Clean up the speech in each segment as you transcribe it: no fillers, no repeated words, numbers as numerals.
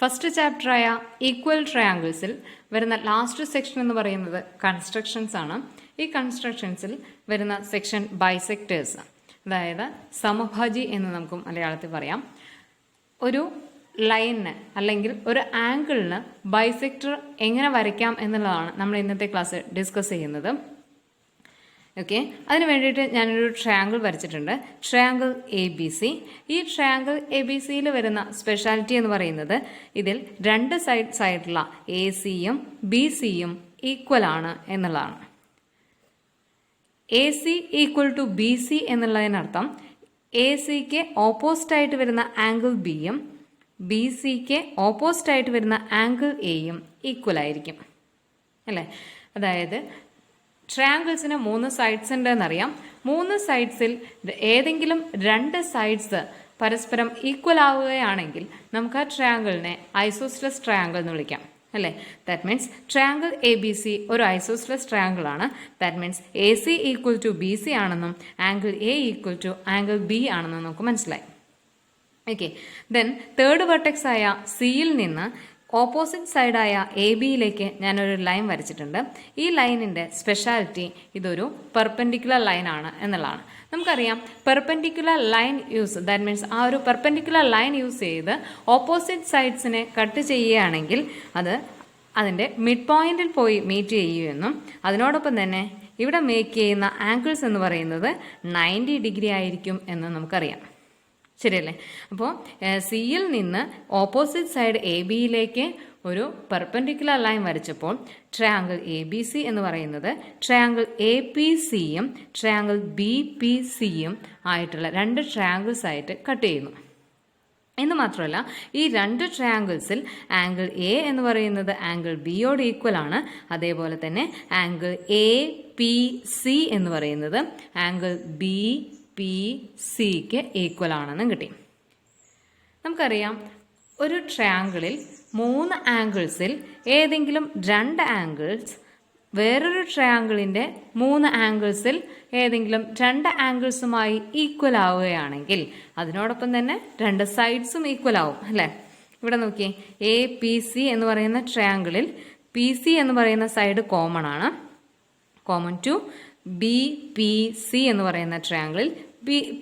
First ചാപ്റ്ററായ equal ട്രയാങ്കിൾസിൽ വരുന്ന last section എന്ന് പറയുന്നത് കൺസ്ട്രക്ഷൻസ് ആണ്. ഈ കൺസ്ട്രക്ഷൻസിൽ വരുന്ന സെക്ഷൻ ബൈസെക്ടേഴ്സ്, അതായത് സമഭാജി എന്ന് നമുക്ക് മലയാളത്തിൽ പറയാം. ഒരു ലൈനിന് അല്ലെങ്കിൽ ഒരു ആംഗിളിന് ബൈസെക്ടർ എങ്ങനെ വരയ്ക്കാം എന്നുള്ളതാണ് നമ്മൾ ഇന്നത്തെ ക്ലാസ് ഡിസ്കസ് ചെയ്യുന്നത്. ഓക്കെ, അതിന് വേണ്ടിയിട്ട് ഞാനൊരു ട്രയാങ്കിൾ വരച്ചിട്ടുണ്ട്, ട്രയാങ്കിൾ എ ബി സി. ഈ ട്രയാങ്കിൾ എ ബി സിയിൽ വരുന്ന സ്പെഷ്യാലിറ്റി എന്ന് പറയുന്നത് ഇതിൽ രണ്ട് സൈഡ്സ് ആയിട്ടുള്ള എ സിയും ബി സിയും ഈക്വൽ ആണ് എന്നുള്ളതാണ്. A C equal to B C എന്നുള്ളതിനർത്ഥം എ സിക്ക് ഓപ്പോസിറ്റ് ആയിട്ട് വരുന്ന ആംഗിൾ ബിയും ബി സിക്ക് ഓപ്പോസിറ്റ് ആയിട്ട് വരുന്ന ആംഗിൾ എയും ഈക്വൽ ആയിരിക്കും അല്ലേ. അതായത് ട്രയാങ്കിൾസിന് 3 സൈഡ്സ് ഉണ്ട് എന്നറിയാം. 3 സൈഡ്സിൽ ഏതെങ്കിലും 2 സൈഡ്സ് പരസ്പരം ഈക്വൽ ആവുകയാണെങ്കിൽ നമുക്ക് ആ ട്രയാങ്കിളിനെ ഐസോസ്ലസ് ട്രയാങ്കിൾ എന്ന് വിളിക്കാം അല്ലേ. That means triangle A B C ഒരു ഐസോസ്ലസ് ട്രയാങ്കിൾ ആണ്. That means A C equal to B C ആണെന്നും angle A equal to angle B ആണെന്നും നമുക്ക് മനസ്സിലായി. ഓക്കെ, ദെൻ തേർഡ് വെർട്ടെക്സ് ആയ സിയിൽ നിന്ന് ഓപ്പോസിറ്റ് സൈഡായ എ ബിയിലേക്ക് ഞാനൊരു ലൈൻ വരച്ചിട്ടുണ്ട്. ഈ ലൈനിൻ്റെ സ്പെഷ്യാലിറ്റി ഇതൊരു പെർപെൻഡിക്കുലർ ലൈൻ ആണ് എന്നുള്ളതാണ്. നമുക്കറിയാം perpendicular line use, that means ആ ഒരു പെർപെൻഡിക്കുലർ ലൈൻ യൂസ് ചെയ്ത് ഓപ്പോസിറ്റ് സൈഡ്സിനെ കട്ട് ചെയ്യുകയാണെങ്കിൽ അത് അതിൻ്റെ മിഡ് പോയിന്റിൽ പോയി മീറ്റ് ചെയ്യുമെന്നും അതിനോടൊപ്പം തന്നെ ഇവിടെ മേക്ക് ചെയ്യുന്ന ആംഗിൾസ് എന്ന് പറയുന്നത് 90 ഡിഗ്രി ആയിരിക്കും എന്ന് നമുക്കറിയാം. ശരിയല്ലേ. അപ്പോൾ സിയിൽ നിന്ന് ഓപ്പോസിറ്റ് സൈഡ് എ ബിയിലേക്ക് ഒരു പെർപെൻഡിക്കുലർ ലൈൻ വരച്ചപ്പോൾ ട്രയാങ്കിൾ എ ബി സി എന്ന് പറയുന്നത് ട്രയാങ്കിൾ എ പി സിയും ട്രയാങ്കിൾ ബി പി സിയും ആയിട്ടുള്ള 2 ട്രയാങ്കിൾസ് ആയിട്ട് കട്ട് ചെയ്യുന്നു. എന്ന് മാത്രമല്ല ഈ 2 ട്രയാങ്കിൾസിൽ ആംഗിൾ എ എന്ന് പറയുന്നത് ആംഗിൾ ബിയോട് ഈക്വൽ ആണ്. അതേപോലെ തന്നെ ആംഗിൾ എ പി സി എന്ന് പറയുന്നത് ആംഗിൾ ബി പി സിക്ക് ഈക്വൽ ആണെന്നും കിട്ടി. നമുക്കറിയാം ഒരു ട്രയാങ്കിളിൽ 3 ആംഗിൾസിൽ ഏതെങ്കിലും 2 ആംഗിൾസ് വേറൊരു ട്രയാങ്കിളിൻ്റെ 3 ആംഗിൾസിൽ ഏതെങ്കിലും 2 ആംഗിൾസുമായി ഈക്വൽ ആവുകയാണെങ്കിൽ അതിനോടൊപ്പം തന്നെ 2 സൈഡ്സും ഈക്വൽ ആവും അല്ലേ. ഇവിടെ നോക്കിയേ, എ പി സി എന്ന് പറയുന്ന ട്രയാങ്കിളിൽ പി സി എന്ന് പറയുന്ന സൈഡ് കോമൺ ആണ്, common to B P C എന്ന് പറയുന്ന ട്രയാങ്കിളിൽ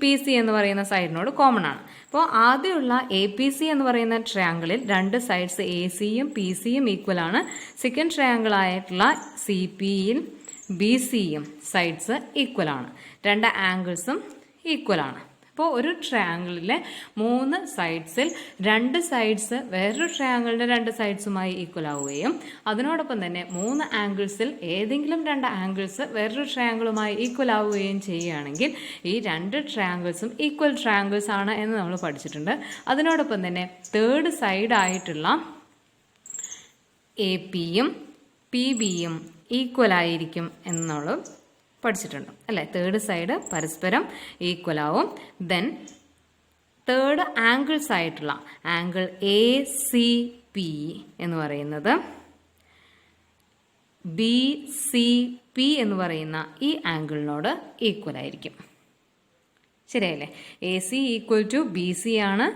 പി സി എന്ന് പറയുന്ന സൈഡിനോട് കോമൺ ആണ്. അപ്പോൾ ആദ്യമുള്ള എ പി സി എന്ന് പറയുന്ന ട്രയാങ്കിളിൽ 2 സൈഡ്സ് എ സിയും പി സിയും ഈക്വൽ ആണ്. സെക്കൻഡ് ട്രയാങ്കിൾ ആയിട്ടുള്ള സി പിയിൽ ബി സിയും സൈഡ്സ് ഈക്വൽ ആണ്. 2 ആംഗിൾസും ഈക്വൽ ആണ്. അപ്പോൾ ഒരു ട്രയാങ്കിളിലെ 3 സൈഡ്സിൽ 2 സൈഡ്സ് വേറൊരു ട്രയാങ്കിളിൻ്റെ 2 സൈഡ്സുമായി ഈക്വൽ ആവുകയും അതിനോടൊപ്പം തന്നെ 3 ആംഗിൾസിൽ ഏതെങ്കിലും 2 ആംഗിൾസ് വേറൊരു ട്രയാങ്കിളുമായി ഈക്വൽ ആവുകയും ചെയ്യുകയാണെങ്കിൽ ഈ 2 ട്രയാങ്കിൾസും ഈക്വൽ ട്രയാങ്കിൾസ് ആണ് എന്ന് നമ്മൾ പഠിച്ചിട്ടുണ്ട്. അതിനോടൊപ്പം തന്നെ തേർഡ് സൈഡായിട്ടുള്ള എ പിയും പി ബിയും ഈക്വൽ ആയിരിക്കും എന്നുള്ളത് പഠിച്ചിട്ടുണ്ട് അല്ലേ. തേർഡ് സൈഡ് പരസ്പരം ഈക്വൽ ആവും. ദെൻ തേർഡ് ആംഗിൾസ് ആയിട്ടുള്ള ആംഗിൾ എ സി പി എന്ന് പറയുന്നത് ബി സി പി എന്ന് പറയുന്ന ഈ ആംഗിളിനോട് ഈക്വൽ ആയിരിക്കും. ശരിയല്ലേ. A C equal to B C ആണ്,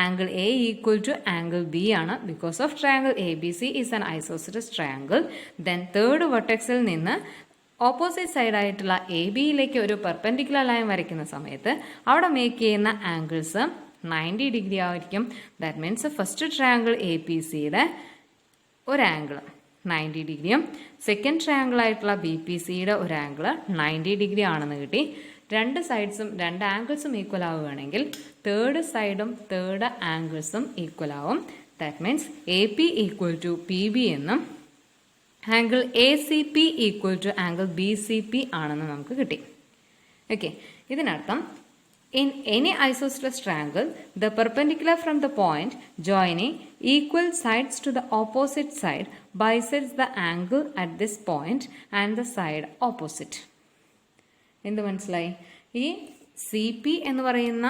angle A equal to angle B ആണ്. Because of triangle A B C is an isosceles triangle. Then third വെർട്ടെക്സിൽ നിന്ന് ഓപ്പോസിറ്റ് സൈഡായിട്ടുള്ള എ ബിയിലേക്ക് ഒരു പെർപെൻഡിക്കുലർ ലൈൻ വരയ്ക്കുന്ന സമയത്ത് അവിടെ മേക്ക് ചെയ്യുന്ന ആംഗിൾസ് 90 ഡിഗ്രി ആയിരിക്കും. That means first triangle A P സിയുടെ ഒരു ആംഗിൾ 90 ഡിഗ്രിയും സെക്കൻഡ് ട്രയാങ്കിൾ ആയിട്ടുള്ള ബി പി സിയുടെ ഒരു ആംഗിൾ 90 ഡിഗ്രി ആണെന്ന് കിട്ടി. 2 സൈഡ്സും 2 ആംഗിൾസും ഈക്വൽ ആവുകയാണെങ്കിൽ തേർഡ് സൈഡും തേർഡ് ആംഗിൾസും ഈക്വൽ ആവും. That means A P equal to P B എന്നും angle A C P equal to angle B C P ആണെന്ന് നമുക്ക് കിട്ടി. ഓക്കെ, ഇതിനർത്ഥം in any isosceles triangle the perpendicular from the point joining equal sides to the opposite side bisects the angle at this point and the side opposite. എന്ത് മനസ്സിലായി? ഈ C P എന്ന് പറയുന്ന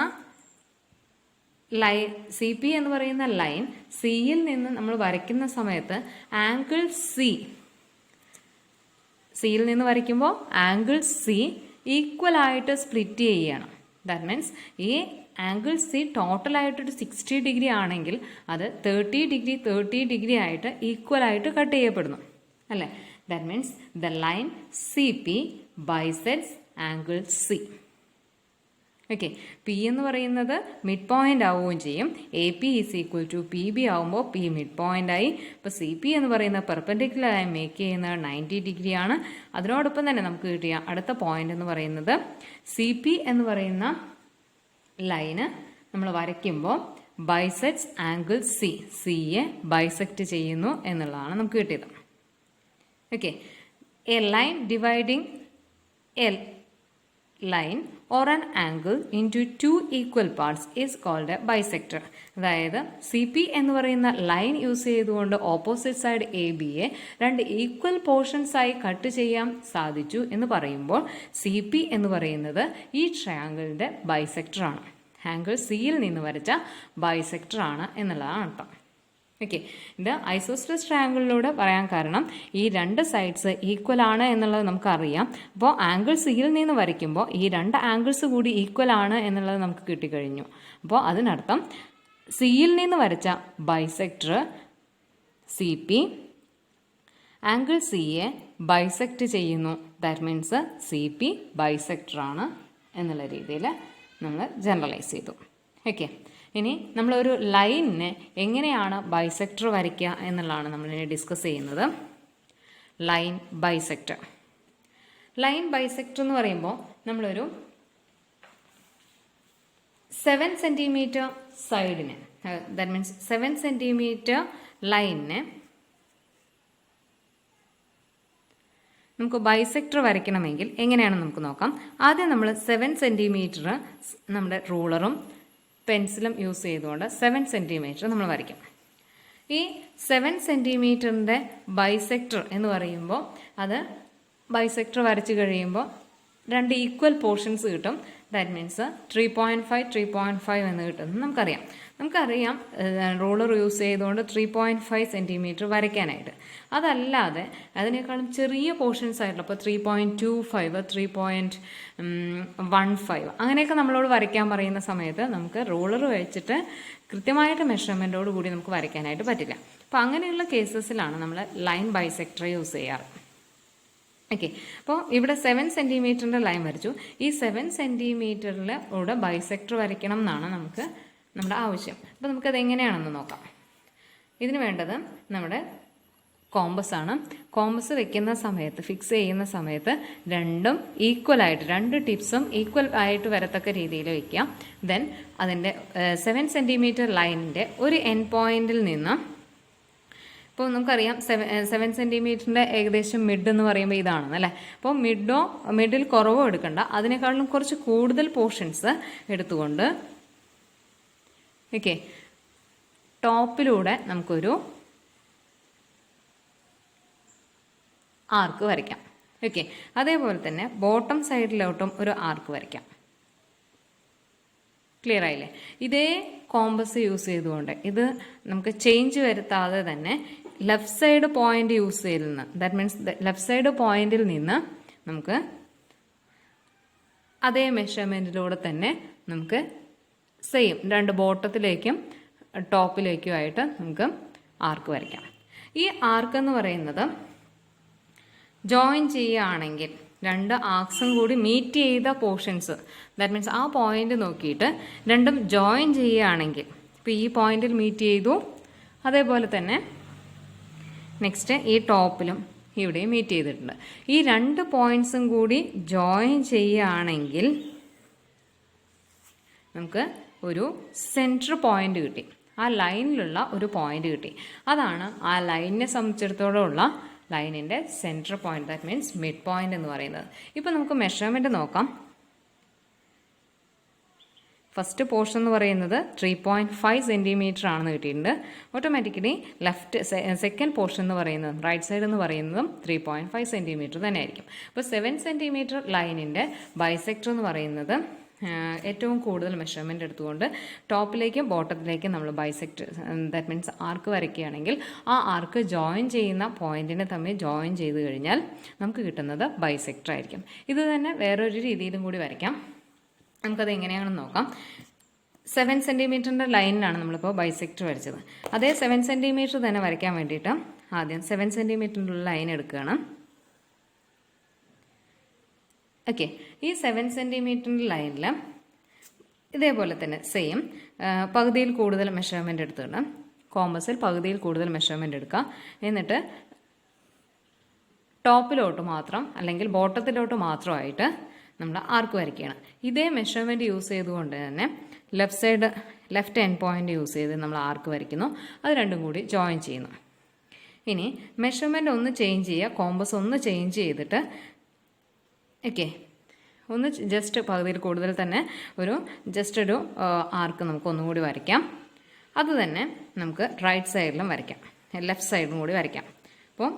line സിയിൽ നിന്ന് നമ്മൾ വരയ്ക്കുന്ന സമയത്ത് ആംഗിൾ സിയിൽ നിന്ന് വരയ്ക്കുമ്പോൾ ആംഗിൾ സി ഈക്വൽ ആയിട്ട് സ്പ്ലിറ്റ് ചെയ്യണം. ദാറ്റ് മീൻസ് ഈ ആംഗിൾ സി ടോട്ടലായിട്ടൊരു 60 ഡിഗ്രി ആണെങ്കിൽ അത് 30 ഡിഗ്രി ആയിട്ട് ഈക്വലായിട്ട് കട്ട് ചെയ്യപ്പെടുന്നു അല്ലേ. That means the line C P bisects angle C. Okay, P എന്ന് പറയുന്നത് മിഡ് പോയിന്റ് ആവുകയും ചെയ്യും. A P is equal to P B ആവുമ്പോൾ പി മിഡ് പോയിന്റ് ആയി. ഇപ്പോൾ സി പി എന്ന് പറയുന്ന പെർപെൻഡിക്കുലറായി മേക്ക് ചെയ്യുന്നത് 90 ഡിഗ്രിയാണ്. അതിനോടൊപ്പം തന്നെ നമുക്ക് കിട്ടിയ അടുത്ത പോയിന്റ് എന്ന് പറയുന്നത് സി പി എന്ന് പറയുന്ന ലൈന് നമ്മൾ വരയ്ക്കുമ്പോൾ ബൈസെക്ട്സ് ആംഗിൾ സി, സിയെ ബൈസെക്റ്റ് ചെയ്യുന്നു എന്നുള്ളതാണ് നമുക്ക് കിട്ടിയത്. Okay, A line dividing A line or an angle into two equal parts is called a bisector. അതായത് സി പി എന്ന് പറയുന്ന ലൈൻ യൂസ് ചെയ്തുകൊണ്ട് ഓപ്പോസിറ്റ് സൈഡ് എ ബിയെ 2 ഈക്വൽ പോർഷൻസ് ആയി കട്ട് ചെയ്യാൻ സാധിച്ചു എന്ന് പറയുമ്പോൾ സി പി എന്ന് പറയുന്നത് ഈ ട്രയാങ്കിളിൻ്റെ ബൈസെക്ടർ ആണ്. ആംഗിൾ സിയിൽ നിന്ന് വരച്ച ബൈസെക്ടർ ആണ് എന്നുള്ളതാണ് അർത്ഥം. ഓക്കെ, ഇത് ഐസോസെലസ് ട്രയാങ്കിളിലൂടെ പറയാൻ കാരണം ഈ 2 സൈഡ്സ് ഈക്വൽ ആണ് എന്നുള്ളത് നമുക്കറിയാം. അപ്പോൾ ആംഗിൾ സിയിൽ നിന്ന് വരയ്ക്കുമ്പോൾ ഈ 2 ആംഗിൾസ് കൂടി ഈക്വൽ ആണ് എന്നുള്ളത് നമുക്ക് കിട്ടിക്കഴിഞ്ഞു. അപ്പോൾ അതിനർത്ഥം സിയിൽ നിന്ന് വരച്ച ബൈസെക്ടർ സി പി ആംഗിൾ സിയെ ബൈസെക്റ്റ് ചെയ്യുന്നു. That means C P bisector ആണ് എന്നുള്ള രീതിയിൽ നമ്മൾ ജനറലൈസ് ചെയ്തു. ഓക്കെ, ഇനി നമ്മളൊരു ലൈനിനെ എങ്ങനെയാണ് ബൈസെക്ടർ വരയ്ക്കുക എന്നുള്ളതാണ് നമ്മളിനി ഡിസ്കസ് ചെയ്യുന്നത്. Line bisector. ലൈൻ ബൈസെക്ടർ എന്ന് പറയുമ്പോൾ നമ്മളൊരു 7 സെൻറ്റിമീറ്റർ സൈഡിനെ, ദാറ്റ് മീൻസ് 7 സെൻറ്റിമീറ്റർ ലൈനിനെ നമുക്ക് ബൈസെക്ടർ വരയ്ക്കണമെങ്കിൽ എങ്ങനെയാണെന്ന് നമുക്ക് നോക്കാം. ആദ്യം നമ്മൾ 7 സെൻറ്റിമീറ്റർ നമ്മുടെ റൂളറും പെൻസിലും യൂസ് ചെയ്തുകൊണ്ട് 7 സെൻറ്റിമീറ്റർ നമ്മൾ വരയ്ക്കും. ഈ 7 സെൻറ്റിമീറ്ററിൻ്റെ ബൈസെക്ടർ എന്ന് പറയുമ്പോൾ അത് ബൈസെക്ടർ വരച്ച് കഴിയുമ്പോൾ 2 ഈക്വൽ പോർഷൻസ് കിട്ടും. ദാറ്റ് മീൻസ് 3.5 എന്ന് കിട്ടുമെന്ന് നമുക്കറിയാം റൂളർ യൂസ് ചെയ്തുകൊണ്ട് 3.5 സെൻറ്റിമീറ്റർ വരയ്ക്കാനായിട്ട്. അതല്ലാതെ അതിനേക്കാളും ചെറിയ പോർഷൻസ് ആയിട്ടുള്ള ഇപ്പോൾ 3.25 3.15 അങ്ങനെയൊക്കെ നമ്മളോട് വരയ്ക്കാൻ പറയുന്ന സമയത്ത് നമുക്ക് റൂളർ വെച്ചിട്ട് കൃത്യമായിട്ട് മെഷർമെൻറ്റോട് കൂടി നമുക്ക് വരയ്ക്കാനായിട്ട് പറ്റില്ല. അപ്പോൾ അങ്ങനെയുള്ള കേസസിലാണ് നമ്മൾ ലൈൻ ബൈസെക്ടർ യൂസ് ചെയ്യാറ്. ഓക്കെ, അപ്പോൾ ഇവിടെ 7 സെൻറ്റിമീറ്ററിൻ്റെ ലൈൻ വരച്ചു. ഈ 7 സെൻറ്റിമീറ്ററിലൂടെ ബൈസെക്ടർ വരയ്ക്കണം എന്നാണ് നമ്മുടെ ആവശ്യം. അപ്പോൾ നമുക്കത് എങ്ങനെയാണെന്ന് നോക്കാം. ഇതിന് വേണ്ടത് നമ്മുടെ കോമ്പസ് ആണ്. കോമ്പസ് വെക്കുന്ന സമയത്ത്, ഫിക്സ് ചെയ്യുന്ന സമയത്ത് രണ്ടും ഈക്വലായിട്ട്, 2 ടിപ്സും ഈക്വൽ ആയിട്ട് വരത്തക്ക രീതിയിൽ വയ്ക്കുക. ദെൻ അതിൻ്റെ 7 സെൻറ്റിമീറ്റർ ലൈനിൻ്റെ ഒരു എൻഡ് പോയിന്റിൽ നിന്ന്, ഇപ്പോൾ നമുക്കറിയാം 7 സെൻറ്റിമീറ്ററിൻ്റെ ഏകദേശം മിഡ് എന്ന് പറയുമ്പോൾ ഇതാണെന്ന് അല്ലേ. അപ്പോൾ മിഡിൽ കുറവോ എടുക്കണ്ട, അതിനേക്കാളും കുറച്ച് കൂടുതൽ പോർഷൻസ് എടുത്തുകൊണ്ട് ഓക്കെ ടോപ്പിലൂടെ നമുക്കൊരു ആർക്ക് വരയ്ക്കാം. ഓക്കെ, അതേപോലെ തന്നെ ബോട്ടം സൈഡിലോട്ടും ഒരു ആർക്ക് വരയ്ക്കാം. ക്ലിയർ ആയില്ലേ? ഇതേ കോമ്പസ് യൂസ് ചെയ്തുകൊണ്ട് ഇത് നമുക്ക് ചേഞ്ച് വരുത്താതെ തന്നെ ലെഫ്റ്റ് സൈഡ് പോയിന്റ് യൂസ് ചെയ്യുന്ന, ദാറ്റ് മീൻസ് ലെഫ്റ്റ് സൈഡ് പോയിന്റിൽ നിന്ന് നമുക്ക് അതേ മെഷർമെൻറ്റിലൂടെ തന്നെ നമുക്ക് സെയിം 2 ബോട്ടത്തിലേക്കും ടോപ്പിലേക്കുമായിട്ട് നമുക്ക് ആർക്ക് വരയ്ക്കാം. ഈ ആർക്ക് എന്ന് പറയുന്നത് ജോയിൻ ചെയ്യുകയാണെങ്കിൽ 2 ആർക്സും കൂടി മീറ്റ് ചെയ്ത പോർഷൻസ്, ദാറ്റ് മീൻസ് ആ പോയിന്റ് നോക്കിയിട്ട് രണ്ടും ജോയിൻ ചെയ്യുകയാണെങ്കിൽ, ഇപ്പോൾ ഈ പോയിന്റിൽ മീറ്റ് ചെയ്തു, അതേപോലെ തന്നെ നെക്സ്റ്റ് ഈ ടോപ്പിലും ഇവിടെയും മീറ്റ് ചെയ്തിട്ടുണ്ട്. ഈ 2 പോയിന്റ്സും കൂടി ജോയിൻ ചെയ്യുകയാണെങ്കിൽ നമുക്ക് ഒരു സെൻറ്റർ പോയിന്റ് കിട്ടി, ആ ലൈനിലുള്ള ഒരു പോയിന്റ് കിട്ടി. അതാണ് ആ ലൈനിനെ സംബന്ധിച്ചിടത്തോളമുള്ള ലൈനിൻ്റെ centre point, that means mid point എന്ന് പറയുന്നത്. ഇപ്പോൾ നമുക്ക് മെഷർമെൻറ്റ് നോക്കാം. ഫസ്റ്റ് പോർഷൻ എന്ന് പറയുന്നത് 3.5 സെൻറ്റിമീറ്റർ ആണെന്ന് കിട്ടിയിട്ടുണ്ട്. ഓട്ടോമാറ്റിക്കലി സെക്കൻഡ് പോർഷൻ എന്ന് പറയുന്നത് റൈറ്റ് സൈഡ് എന്ന് പറയുന്നതും 3.5 സെൻറ്റിമീറ്റർ തന്നെ ആയിരിക്കും. അപ്പോൾ 7 സെൻറ്റിമീറ്റർ ലൈനിൻ്റെ ബൈസെക്ടർ എന്ന് പറയുന്നത് ഏറ്റവും കൂടുതൽ മെഷർമെൻറ്റ് എടുത്തുകൊണ്ട് ടോപ്പിലേക്കും ബോട്ടത്തിലേക്കും നമ്മൾ ബൈസെക്ടർ, ദാറ്റ് മീൻസ് ആർക്ക് വരയ്ക്കുകയാണെങ്കിൽ ആ ആർക്ക് ജോയിൻ ചെയ്യുന്ന പോയിന്റിനെ തമ്മിൽ ജോയിൻ ചെയ്ത് കഴിഞ്ഞാൽ നമുക്ക് കിട്ടുന്നത് ബൈസെക്ടർ ആയിരിക്കും. ഇത് തന്നെ വേറൊരു രീതിയിലും കൂടി വരയ്ക്കാം. നമുക്കത് എങ്ങനെയാണെന്ന് നോക്കാം. 7 സെൻറ്റിമീറ്ററിൻ്റെ ലൈനിലാണ് നമ്മളിപ്പോൾ ബൈസെക്ടർ വരച്ചത്. അതേ 7 സെൻറ്റിമീറ്റർ തന്നെ വരയ്ക്കാൻ വേണ്ടിയിട്ട് ആദ്യം 7 സെൻറ്റിമീറ്ററിൻ്റെ ലൈൻ എടുക്കുകയാണ്. ഓക്കെ, ഈ 7 സെൻറ്റിമീറ്ററിൻ്റെ ലൈനിൽ ഇതേപോലെ തന്നെ സെയിം പകുതിയിൽ കൂടുതൽ മെഷർമെൻ്റ് എടുത്തിട്ട് കോമ്പസിൽ പകുതിയിൽ കൂടുതൽ മെഷർമെൻ്റ് എടുക്കുക. എന്നിട്ട് ടോപ്പിലോട്ട് മാത്രം അല്ലെങ്കിൽ ബോട്ടത്തിലോട്ട് മാത്രമായിട്ട് നമ്മൾ ആർക്ക് വരയ്ക്കുകയാണ്. ഇതേ മെഷർമെൻറ്റ് യൂസ് ചെയ്തുകൊണ്ട് തന്നെ ലെഫ്റ്റ് എൻഡ് പോയിൻ്റ് യൂസ് ചെയ്ത് നമ്മൾ ആർക്ക് വരയ്ക്കുന്നു. അത് രണ്ടും കൂടി ജോയിൻ ചെയ്യുന്നു. ഇനി മെഷർമെൻ്റ് ഒന്ന് ചേഞ്ച് ചെയ്യുക, കോമ്പസ് ഒന്ന് ചേഞ്ച് ചെയ്തിട്ട് ഓക്കെ ഒന്ന് ജസ്റ്റ് പകുതിയിൽ കൂടുതൽ തന്നെ ജസ്റ്റ് ഒരു ആർക്ക് നമുക്ക് ഒന്നും കൂടി വരയ്ക്കാം. അത് തന്നെ നമുക്ക് റൈറ്റ് സൈഡിലും വരയ്ക്കാം, ലെഫ്റ്റ് സൈഡിലും കൂടി വരയ്ക്കാം. അപ്പോൾ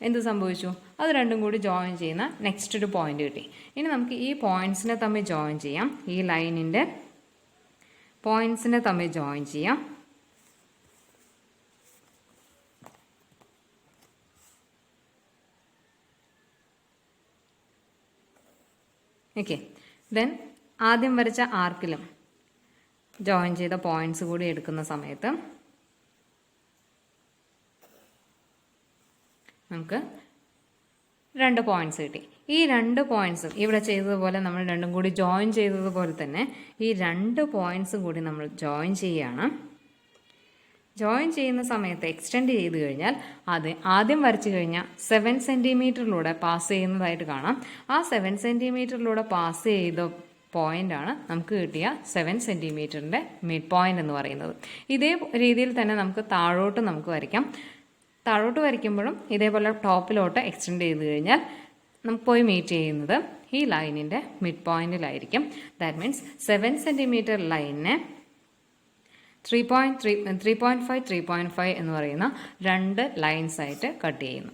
എന്ത് സംഭവിച്ചു? അത് രണ്ടും കൂടി ജോയിൻ ചെയ്യുന്ന നെക്സ്റ്റ് ഒരു പോയിന്റ് കിട്ടി. ഇനി നമുക്ക് ഈ പോയിന്റ്സിനെ തമ്മിൽ ജോയിൻ ചെയ്യാം. ഈ ലൈനിൻ്റെ പോയിന്റ്സിനെ തമ്മിൽ ജോയിൻ ചെയ്യാം. ഓക്കെ, ദെൻ ആദ്യം വരച്ച ആർക്കിലും ജോയിൻ ചെയ്ത പോയിന്റ്സ് കൂടി എടുക്കുന്ന സമയത്ത് നമുക്ക് 2 പോയിന്റ്സ് കിട്ടി. ഈ 2 പോയിന്റ്സും ഇവിടെ ചെയ്തതുപോലെ നമ്മൾ രണ്ടും കൂടി ജോയിൻ ചെയ്തതുപോലെ തന്നെ ഈ 2 പോയിന്റ്സും കൂടി നമ്മൾ ജോയിൻ ചെയ്യുകയാണ്. ജോയിൻ ചെയ്യുന്ന സമയത്ത് എക്സ്റ്റെൻഡ് ചെയ്ത് കഴിഞ്ഞാൽ അത് ആദ്യം വരച്ചു കഴിഞ്ഞാൽ 7 സെൻറ്റിമീറ്ററിലൂടെ പാസ് ചെയ്യുന്നതായിട്ട് കാണാം. ആ 7 സെൻറ്റിമീറ്ററിലൂടെ പാസ് ചെയ്ത പോയിൻ്റാണ് നമുക്ക് കിട്ടിയ 7 സെൻറ്റിമീറ്ററിൻ്റെ മിഡ് പോയിൻ്റ് എന്ന് പറയുന്നത്. ഇതേ രീതിയിൽ തന്നെ നമുക്ക് താഴോട്ട് നമുക്ക് വരയ്ക്കാം. താഴോട്ട് വരയ്ക്കുമ്പോഴും ഇതേപോലെ ടോപ്പിലോട്ട് എക്സ്റ്റെൻഡ് ചെയ്ത് കഴിഞ്ഞാൽ നമുക്ക് പോയി മീറ്റ് ചെയ്യുന്നത് ഈ ലൈനിൻ്റെ മിഡ് പോയിന്റിലായിരിക്കും. ദാറ്റ് മീൻസ് 7 സെൻറ്റിമീറ്റർ ലൈനിനെ 3.5 3.5 എന്ന് പറയുന്ന 2 ലൈൻസ് ആയിട്ട് കട്ട് ചെയ്യുന്നു.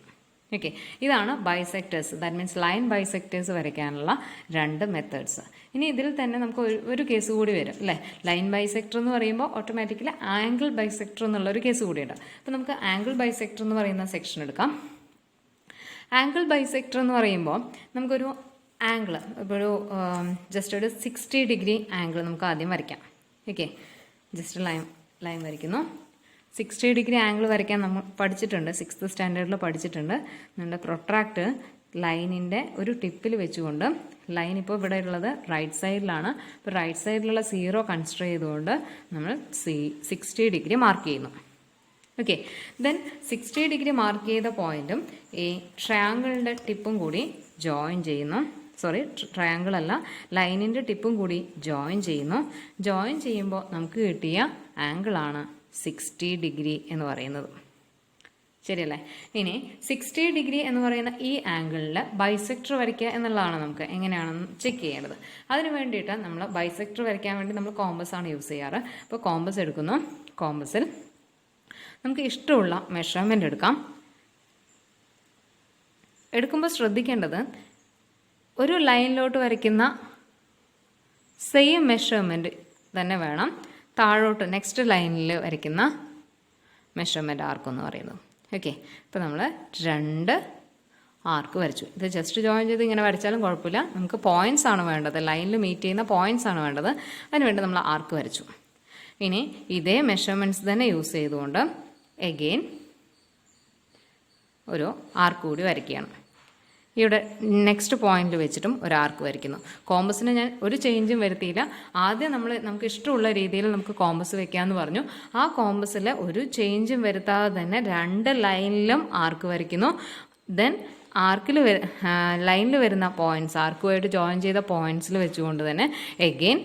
ഓക്കെ, ഇതാണ് bisectors. That means line bisectors വരയ്ക്കാനുള്ള 2 മെത്തേഡ്സ്. ഇനി ഇതിൽ തന്നെ നമുക്ക് ഒരു കേസ് കൂടി വരും അല്ലേ. ലൈൻ ബൈസെക്ടർ എന്ന് പറയുമ്പോൾ ഓട്ടോമാറ്റിക്കലി ആംഗിൾ ബൈസെക്ടർ എന്നുള്ളൊരു കേസ് കൂടിയുണ്ട്. അപ്പോൾ നമുക്ക് ആംഗിൾ ബൈസെക്ടർ എന്ന് പറയുന്ന സെക്ഷൻ എടുക്കാം. ആംഗിൾ ബൈസെക്ടർ എന്ന് പറയുമ്പോൾ നമുക്കൊരു ആംഗിൾ ഇപ്പോൾ ജസ്റ്റ് ഒരു 60 ഡിഗ്രി ആംഗിൾ നമുക്ക് ആദ്യം വരയ്ക്കാം. ഓക്കെ, ജസ്റ്റ് ലൈൻ വരയ്ക്കുന്നു. 60 ഡിഗ്രി ആംഗിൾ വരയ്ക്കാൻ നമ്മൾ പഠിച്ചിട്ടുണ്ട്, 6th സ്റ്റാൻഡേർഡിൽ പഠിച്ചിട്ടുണ്ട്. നമ്മുടെ പ്രൊട്രാക്ട് ലൈനിൻ്റെ ഒരു ടിപ്പിൽ വെച്ചുകൊണ്ട് ലൈൻ ഇപ്പോൾ ഇവിടെ ഉള്ളത് റൈറ്റ് സൈഡിലാണ്. ഇപ്പോൾ റൈറ്റ് സൈഡിലുള്ള 0 കൺസിഡർ ചെയ്തുകൊണ്ട് നമ്മൾ 60 ഡിഗ്രി മാർക്ക് ചെയ്യുന്നു. ഓക്കെ, ദെൻ 60 ഡിഗ്രി മാർക്ക് ചെയ്ത പോയിന്റും ഈ ട്രയാങ്കിളിൻ്റെ ടിപ്പും കൂടി ജോയിൻ ചെയ്യുന്നു. ട്രയാങ്കിൾ അല്ല, ലൈനിൻ്റെ ടിപ്പും കൂടി ജോയിൻ ചെയ്യുന്നു. ജോയിൻ ചെയ്യുമ്പോൾ നമുക്ക് കിട്ടിയ ആംഗിളാണ് 60 ഡിഗ്രി എന്ന് പറയുന്നത്. ശരിയല്ലേ? ഇനി 60 ഡിഗ്രി എന്ന് പറയുന്ന ഈ ആംഗിളിൽ ബൈസെക്ടർ വരയ്ക്കുക എന്നുള്ളതാണ് നമുക്ക് എങ്ങനെയാണെന്ന് ചെക്ക് ചെയ്യേണ്ടത്. അതിന് വേണ്ടിയിട്ട് നമ്മൾ ബൈസെക്ടർ വരയ്ക്കാൻ വേണ്ടി നമ്മൾ കോമ്പസ് ആണ് യൂസ് ചെയ്യാറ്. അപ്പോൾ കോമ്പസ് എടുക്കുന്നു. കോമ്പസിൽ നമുക്ക് ഇഷ്ടമുള്ള മെഷർമെൻ്റ് എടുക്കാം. എടുക്കുമ്പോൾ ശ്രദ്ധിക്കേണ്ടത് ഒരു ലൈനിലോട്ട് വരയ്ക്കുന്ന സെയിം മെഷർമെൻറ്റ് തന്നെ വേണം താഴോട്ട് നെക്സ്റ്റ് ലൈനിൽ വരയ്ക്കുന്ന മെഷർമെൻറ്റ് ആർക്ക് എന്ന് പറയുന്നത്. ഓക്കെ, ഇപ്പോൾ നമ്മൾ 2 ആർക്ക് വരച്ചു. ഇത് ജസ്റ്റ് ജോയിൻ ചെയ്ത് ഇങ്ങനെ വരച്ചാലും കുഴപ്പമില്ല. നമുക്ക് പോയിൻറ്റ്സ് ആണ് വേണ്ടത്, ലൈനിൽ മീറ്റ് ചെയ്യുന്ന പോയിൻറ്റ്സ് ആണ് വേണ്ടത്. അതിനുവേണ്ടി നമ്മൾ ആർക്ക് വരച്ചു. ഇനി ഇതേ മെഷർമെൻറ്റ്സ് തന്നെ യൂസ് ചെയ്തുകൊണ്ട് എഗെയിൻ ഒരു ആർക്ക് കൂടി വരയ്ക്കുകയാണ്. ഇവിടെ നെക്സ്റ്റ് പോയിന്റിൽ വെച്ചിട്ടും ഒരു ആർക്ക് വരയ്ക്കുന്നു. കോമ്പസിന് ഞാൻ ഒരു ചേഞ്ചും വരുത്തിയില്ല. ആദ്യം നമുക്ക് ഇഷ്ടമുള്ള രീതിയിൽ നമുക്ക് കോമ്പസ് വെക്കാമെന്ന് പറഞ്ഞു. ആ കോമ്പസിൽ ഒരു ചേഞ്ചും വരുത്താതെ തന്നെ 2 ലൈനിലും ആർക്ക് വരയ്ക്കുന്നു. ദെൻ ലൈനിൽ വരുന്ന പോയിന്റ്സ് ആർക്കുമായിട്ട് ജോയിൻ ചെയ്ത പോയിന്റ്സിൽ വെച്ചുകൊണ്ട് തന്നെ എഗെയിൻ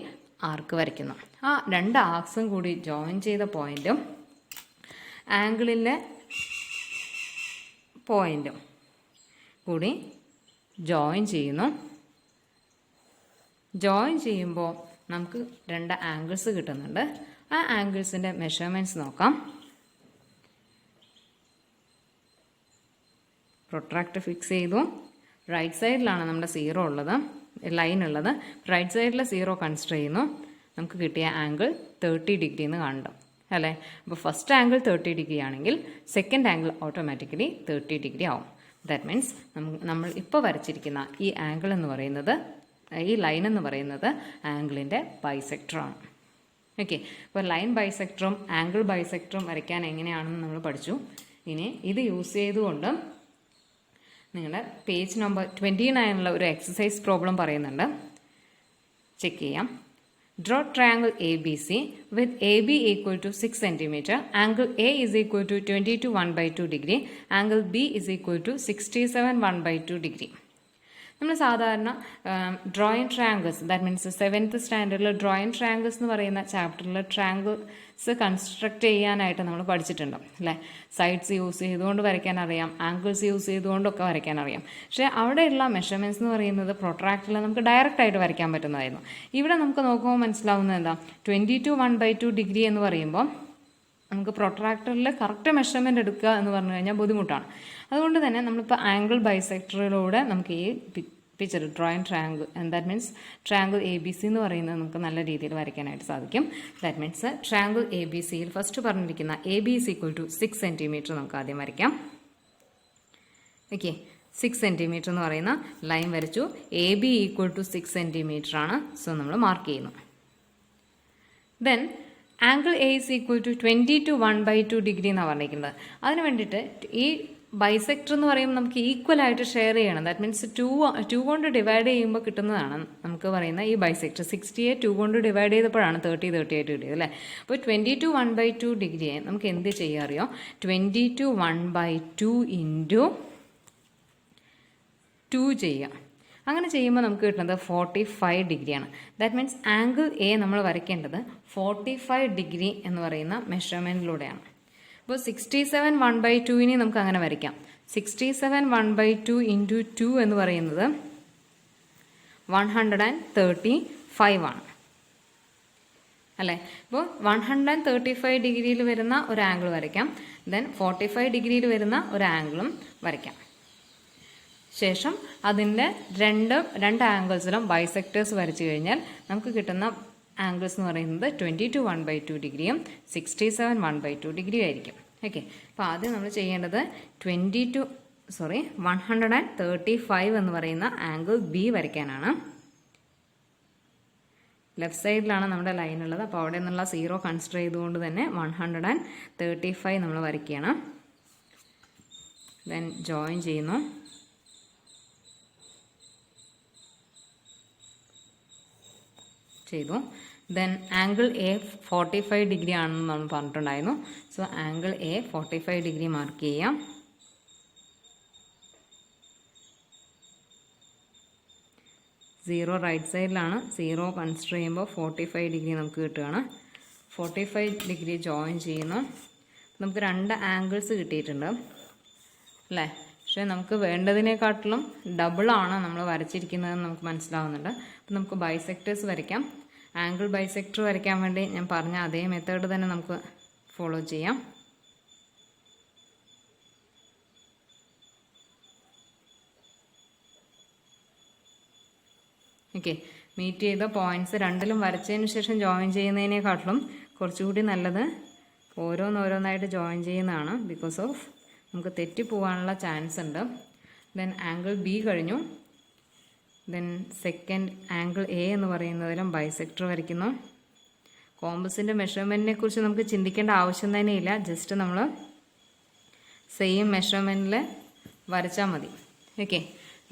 ആർക്ക് വരയ്ക്കുന്നു. ആ 2 ആർക്സും കൂടി ജോയിൻ ചെയ്ത പോയിന്റും ആംഗിളിലെ പോയിന്റും കൂടി ജോയിൻ ചെയ്യുന്നു. ജോയിൻ ചെയ്യുമ്പോൾ നമുക്ക് 2 ആംഗിൾസ് കിട്ടുന്നുണ്ട്. ആ ആംഗിൾസിൻ്റെ മെഷർമെൻറ്റ്സ് നോക്കാം. പ്രൊട്രാക്ടർ ഫിക്സ് ചെയ്തു. റൈറ്റ് സൈഡിലാണ് നമ്മുടെ 0 ഉള്ളത്, ലൈൻ ഉള്ളത്. റൈറ്റ് സൈഡിൽ 0 കൺസിഡർ ചെയ്യുന്നു. നമുക്ക് കിട്ടിയ ആംഗിൾ 30 ഡിഗ്രി എന്ന് കാണണം അല്ലേ. അപ്പോൾ ഫസ്റ്റ് ആംഗിൾ 30 ഡിഗ്രി ആണെങ്കിൽ സെക്കൻഡ് ആംഗിൾ ഓട്ടോമാറ്റിക്കലി 30 ഡിഗ്രി ആവും. ദാറ്റ് മീൻസ് നമ്മൾ ഇപ്പോൾ വരച്ചിരിക്കുന്ന ഈ ആംഗിൾ എന്ന് പറയുന്നത്, ഈ ലൈൻ എന്ന് പറയുന്നത് ആംഗിളിൻ്റെ ബൈസെക്ടറാണ്. ഓക്കെ, അപ്പോൾ ലൈൻ ബൈസെക്ടറും ആംഗിൾ ബൈസെക്ടറും വരയ്ക്കാൻ എങ്ങനെയാണെന്ന് നമ്മൾ പഠിച്ചു. ഇനി ഇത് യൂസ് ചെയ്തുകൊണ്ട് നിങ്ങളുടെ പേജ് നമ്പർ 29 ഒരു എക്സസൈസ് പ്രോബ്ലം പറയുന്നുണ്ട്, ചെക്ക് ചെയ്യാം. Draw triangle ABC with AB equal to 6 cm. Angle A is equal to 22 1/2 degree. Angle B is equal to 67 1/2 degree. നമ്മൾ സാധാരണ drawing triangles, that means 7th സ്റ്റാൻഡേർഡിൽ drawing triangles എന്ന് പറയുന്ന ചാപ്റ്ററിൽ triangles construct ചെയ്യാനായിട്ട് നമ്മൾ പഠിച്ചിട്ടുണ്ട് അല്ലേ. സൈഡ്സ് യൂസ് ചെയ്തുകൊണ്ട് വരയ്ക്കാൻ അറിയാം, ആംഗിൾസ് യൂസ് ചെയ്തുകൊണ്ടൊക്കെ വരയ്ക്കാൻ അറിയാം. പക്ഷേ അവിടെയുള്ള മെഷർമെൻറ്റ്സ് എന്ന് പറയുന്നത് പ്രൊട്രാക്ടറിൽ നമുക്ക് ഡയറക്റ്റ് ആയിട്ട് വരയ്ക്കാൻ പറ്റുന്നതായിരുന്നു. ഇവിടെ നമുക്ക് നോക്കുമ്പോൾ മനസ്സിലാവുന്നത് എന്താ, 22 1/2 ഡിഗ്രി എന്ന് പറയുമ്പോൾ നമുക്ക് പ്രൊട്രാക്ടറിൽ കറക്റ്റ് മെഷർമെൻറ്റ് എടുക്കുക എന്ന് പറഞ്ഞു കഴിഞ്ഞാൽ ബുദ്ധിമുട്ടാണ്. അതുകൊണ്ട് തന്നെ നമ്മളിപ്പോൾ ആംഗിൾ ബൈസെക്ടറിലൂടെ നമുക്ക് ഈ picture drawing triangle, that means triangle ABC എന്ന് പറയുന്നത് നമുക്ക് നല്ല രീതിയിൽ വരയ്ക്കാനായിട്ട് സാധിക്കും. ദാറ്റ് മീൻസ് ട്രയാങ്കിൾ ABCയിൽ ഫസ്റ്റ് പറഞ്ഞിരിക്കുന്ന AB is equal to 6 cm നമുക്ക് ആദ്യം വരയ്ക്കാം. ഓക്കെ, 6 cm എന്ന് പറയുന്ന ലൈൻ വരച്ചു. AB equal to 6 cm ആണ്. സോ നമ്മൾ മാർക്ക് ചെയ്യുന്നു. Then angle A is equal to 22 1/2 degree എന്നാണ് പറഞ്ഞിരിക്കുന്നത്. അതിന് വേണ്ടിയിട്ട് ഈ ബൈസെക്ടർ എന്ന് പറയുമ്പോൾ നമുക്ക് ഈക്വൽ ആയിട്ട് ഷെയർ ചെയ്യണം. ദാറ്റ് മീൻസ് 2 കൊണ്ട് ഡിവൈഡ് ചെയ്യുമ്പോൾ കിട്ടുന്നതാണ് നമുക്ക് പറയുന്ന ഈ ബൈസെക്ടർ. 60യെ 2 കൊണ്ട് ഡിവൈഡ് ചെയ്തപ്പോഴാണ് 30 ആയിട്ട് കിട്ടിയത് അല്ലേ. അപ്പോൾ 22 1/2 ഡിഗ്രിയെ നമുക്ക് എന്ത് ചെയ്യാൻ അറിയോ, 22 1/2 ഇൻറ്റു 2 ചെയ്യുക. അങ്ങനെ ചെയ്യുമ്പോൾ നമുക്ക് കിട്ടുന്നത് 45 ഡിഗ്രിയാണ്. ദാറ്റ് മീൻസ് ആംഗിൾ A നമ്മൾ വരയ്ക്കേണ്ടത് 45 ഡിഗ്രി എന്ന് പറയുന്ന മെഷർമെൻറ്റിലൂടെയാണ്. അപ്പോൾ 67 1/2 നമുക്ക് അങ്ങനെ വരയ്ക്കാം. 67 1/2 ഇൻറ്റു 2 എന്ന് പറയുന്നത് 135 ആണ് അല്ലേ. അപ്പോൾ 135 ഡിഗ്രിയിൽ വരുന്ന ഒരു ആംഗിൾ വരയ്ക്കാം. ദെൻ 45 ഡിഗ്രിയിൽ വരുന്ന ഒരു ആംഗിളും വരയ്ക്കാം. ശേഷം അതിൻ്റെ രണ്ട് ആംഗിൾസിലും ബൈസെക്ടേഴ്സ് വരച്ചു കഴിഞ്ഞാൽ നമുക്ക് കിട്ടുന്ന ആംഗിൾസ് എന്ന് പറയുന്നത് 22 1/2 ഡിഗ്രിയും 67 1/2 ഡിഗ്രിയും ആയിരിക്കും. ഓക്കെ, അപ്പോൾ ആദ്യം നമ്മൾ ചെയ്യേണ്ടത് 135 എന്ന് പറയുന്ന ആംഗിൾ B വരയ്ക്കാനാണ്. ലെഫ്റ്റ് സൈഡിലാണ് നമ്മുടെ ലൈൻ ഉള്ളത്. അപ്പോൾ അവിടെ നിന്നുള്ള 0 കൺസിഡർ ചെയ്തുകൊണ്ട് തന്നെ 135 നമ്മൾ വരയ്ക്കുകയാണ്. ദെൻ ജോയിൻ ചെയ്യുന്നു. ചെയ്തു. ദെൻ ആംഗിൾ A 45 ഡിഗ്രി ആണെന്ന് നമ്മൾ പറഞ്ഞിട്ടുണ്ടായിരുന്നു. So angle A 45 degree mark ചെയ്യാം. സീറോ റൈറ്റ് സൈഡിലാണ്. 0 കൺസിഡർ ചെയ്യുമ്പോൾ 45 ഡിഗ്രി നമുക്ക് കിട്ടുകയാണ്. 45 ഡിഗ്രി ജോയിൻ ചെയ്യുന്നു. നമുക്ക് 2 ആംഗിൾസ് കിട്ടിയിട്ടുണ്ട് അല്ലേ. പക്ഷേ നമുക്ക് വേണ്ടതിനെക്കാട്ടിലും ഡബിളാണ് നമ്മൾ വരച്ചിരിക്കുന്നതെന്ന് നമുക്ക് മനസ്സിലാവുന്നുണ്ട്. അപ്പം നമുക്ക് ബൈസെക്ടേഴ്സ് വരയ്ക്കാം. ആംഗിൾ ബൈസെക്ടർ വരയ്ക്കാൻ വേണ്ടി ഞാൻ പറഞ്ഞ അതേ മെത്തേഡ് തന്നെ നമുക്ക് ഫോളോ ചെയ്യാം. ഓക്കെ, മീറ്റ് ചെയ്ത പോയിൻറ്റ്സ് രണ്ടിലും വരച്ചതിന് ശേഷം ജോയിൻ ചെയ്യുന്നതിനേക്കാട്ടിലും കുറച്ചുകൂടി നല്ലത് ഓരോന്നായിട്ട് ജോയിൻ ചെയ്യുന്നതാണ്. ബിക്കോസ് ഓഫ് നമുക്ക് തെറ്റിപ്പോകാനുള്ള ചാൻസ് ഉണ്ട്. ദെൻ ആംഗിൾ B കഴിഞ്ഞു. ദെൻ സെക്കൻഡ് ആംഗിൾ A എന്ന് പറയുന്നതിലും ബൈസെക്ടർ വരയ്ക്കുന്നു. കോമ്പസിൻ്റെ മെഷർമെൻറ്റിനെ കുറിച്ച് നമുക്ക് ചിന്തിക്കേണ്ട ആവശ്യം തന്നെയില്ല. ജസ്റ്റ് നമ്മൾ സെയിം മെഷർമെൻറ്റിൽ വരച്ചാൽ മതി. ഓക്കെ,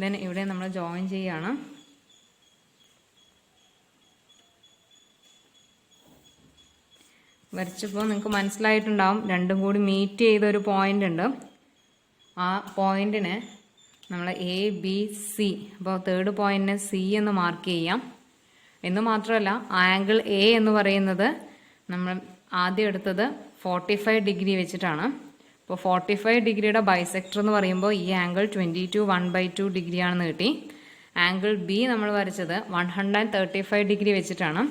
ദെൻ ഇവിടെ നമ്മൾ ജോയിൻ ചെയ്യുകയാണ്. വരച്ചപ്പോൾ നിങ്ങൾക്ക് മനസ്സിലായിട്ടുണ്ടാവും രണ്ടും കൂടി മീറ്റ് ചെയ്തൊരു പോയിൻ്റ് ഉണ്ട്. ആ പോയിൻറ്റിന് നമ്മൾ ABC, അപ്പോൾ തേർഡ് പോയിൻറ്റിന് C എന്ന് മാർക്ക് ചെയ്യാം. എന്ന് മാത്രമല്ല ആംഗിൾ A എന്ന് പറയുന്നത് നമ്മൾ ആദ്യം എടുത്തത് 45 ഡിഗ്രി വെച്ചിട്ടാണ്. അപ്പോൾ 45 ഡിഗ്രിയുടെ ബൈസെക്ടർ എന്ന് പറയുമ്പോൾ ഈ ആംഗിൾ 22 1/2 ഡിഗ്രിയാണെന്ന് കിട്ടി. ആംഗിൾ B നമ്മൾ വരച്ചത് 135 ഡിഗ്രി വെച്ചിട്ടാണ്.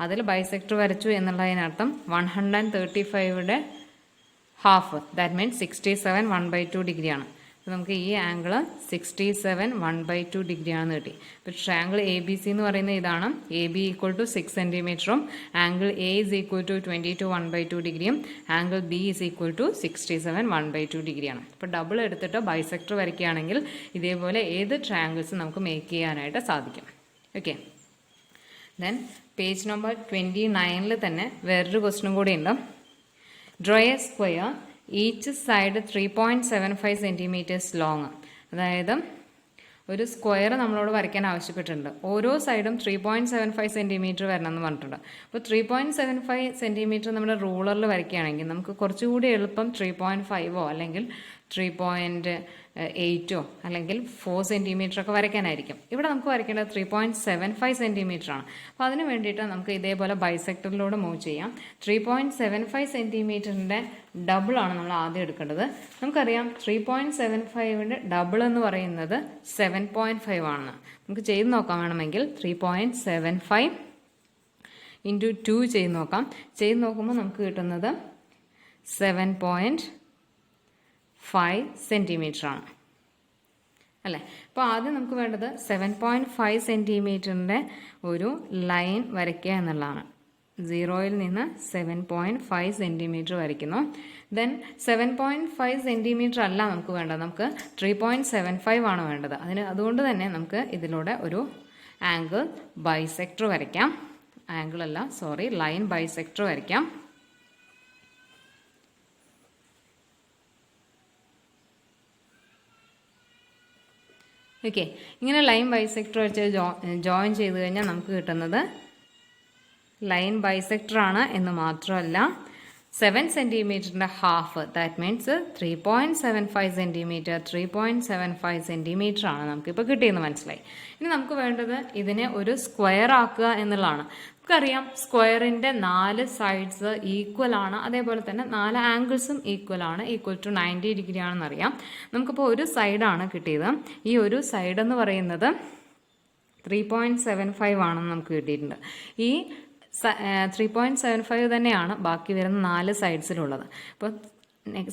അതിൽ ബൈസെക്ടർ വരച്ചു എന്നുള്ളതിനർത്ഥം 135യുടെ ഹാഫ്, ദാറ്റ് മീൻസ് 67 1/2 ഡിഗ്രിയാണ്. അപ്പോൾ നമുക്ക് ഈ ആംഗിൾ 67 1/2 ഡിഗ്രിയാണെന്ന് കിട്ടി. അപ്പോൾ ട്രയാങ്കിൾ ABC എന്ന് പറയുന്നത് ഇതാണ്. AB ഈക്വൽ ടു 6 സെൻറ്റിമീറ്ററും angle A is equal to 22 1/2 ഡിഗ്രിയും angle B is equal to 67 1/2 ഡിഗ്രിയാണ്. അപ്പോൾ ഡബിൾ എടുത്തിട്ട് ബൈസെക്ടർ വരയ്ക്കുകയാണെങ്കിൽ ഇതേപോലെ ഏത് ട്രയാങ്കിൾസ് നമുക്ക് മേക്ക് ചെയ്യാനായിട്ട് സാധിക്കും. ഓക്കെ, ദെൻ പേജ് നമ്പർ 29 തന്നെ വേറൊരു ക്വസ്റ്റ്യനും കൂടി ഉണ്ട്. Draw A square each side 3.75 centimetres long. അതായത് ഒരു സ്ക്വയർ നമ്മളോട് വരയ്ക്കാൻ ആവശ്യപ്പെട്ടിട്ടുണ്ട്. ഓരോ സൈഡും 3.75 സെൻറ്റിമീറ്റർ വരണം എന്ന് പറഞ്ഞിട്ടുണ്ട്. അപ്പോൾ 3.75 സെൻറ്റിമീറ്റർ നമ്മുടെ റൂളറിൽ വരയ്ക്കുകയാണെങ്കിൽ നമുക്ക് കുറച്ചുകൂടി എളുപ്പം 3.5 അല്ലെങ്കിൽ 3.8 അല്ലെങ്കിൽ 4 സെൻറ്റിമീറ്റർ ഒക്കെ വരയ്ക്കാനായിരിക്കും. ഇവിടെ നമുക്ക് വരയ്ക്കേണ്ടത് 3.75 സെൻറ്റിമീറ്റർ ആണ്. അപ്പോൾ അതിന് വേണ്ടിയിട്ട് നമുക്ക് ഇതേപോലെ ബൈസെക്ടറിലൂടെ മൂവ് ചെയ്യാം. 3.75 സെൻറ്റിമീറ്ററിൻ്റെ ഡബിളാണ് നമ്മൾ ആദ്യം എടുക്കേണ്ടത്. നമുക്കറിയാം 3.75ൻ്റെ ഡബിൾ എന്ന് പറയുന്നത് 7.5 ആണെന്ന്. നമുക്ക് ചെയ്ത് നോക്കാം വേണമെങ്കിൽ. 3.75 × 2 ചെയ്ത് നോക്കാം. ചെയ്ത് നോക്കുമ്പോൾ നമുക്ക് കിട്ടുന്നത് 7.5 സെൻറ്റിമീറ്റർ ആണ് അല്ലേ. അപ്പോൾ ആദ്യം നമുക്ക് വേണ്ടത് 7.5 സെൻറ്റിമീറ്ററിൻ്റെ ഒരു ലൈൻ വരയ്ക്കുക എന്നുള്ളതാണ്. 0യിൽ നിന്ന് 7.5 സെൻറ്റിമീറ്റർ വരയ്ക്കുന്നു. ദെൻ 7.5 സെൻറ്റിമീറ്റർ അല്ല നമുക്ക് വേണ്ടത്, നമുക്ക് 3.75 ആണ് വേണ്ടത്. അതുകൊണ്ട് തന്നെ നമുക്ക് ഇതിലൂടെ ഒരു ആംഗിൾ ബൈസെക്ടർ വരയ്ക്കാം. ലൈൻ ബൈസെക്ടർ വരയ്ക്കാം. ഓക്കെ, ഇങ്ങനെ ലൈൻ ബൈസെക്ടർ വെച്ച് ജോയിൻ ചെയ്ത് കഴിഞ്ഞാൽ നമുക്ക് കിട്ടുന്നത് ലൈൻ ബൈസെക്ടർ ആണ് എന്ന് മാത്രമല്ല 7 സെൻറ്റിമീറ്ററിൻ്റെ half, that means 3.75 centimetre 3.75 centimetre ആണ് നമുക്കിപ്പോൾ കിട്ടിയെന്ന് മനസ്സിലായി. ഇനി നമുക്ക് വേണ്ടത് ഇതിനെ ഒരു സ്ക്വയർ ആക്കുക എന്നുള്ളതാണ്. നമുക്കറിയാം സ്ക്വയറിൻ്റെ 4 സൈഡ്സ് ഈക്വൽ ആണ്, അതേപോലെ തന്നെ 4 ആംഗിൾസും ഈക്വൽ ആണ്, ഈക്വൽ ടു 90 ഡിഗ്രി ആണെന്നറിയാം. നമുക്കിപ്പോൾ ഒരു സൈഡാണ് കിട്ടിയത്. ഈ ഒരു സൈഡ് എന്ന് പറയുന്നത് 3.75 ആണെന്ന് നമുക്ക് കിട്ടിയിട്ടുണ്ട്. ഈ 3.75 തന്നെയാണ് ബാക്കി വരുന്ന 4 സൈഡ്സിലുള്ളത്. അപ്പോൾ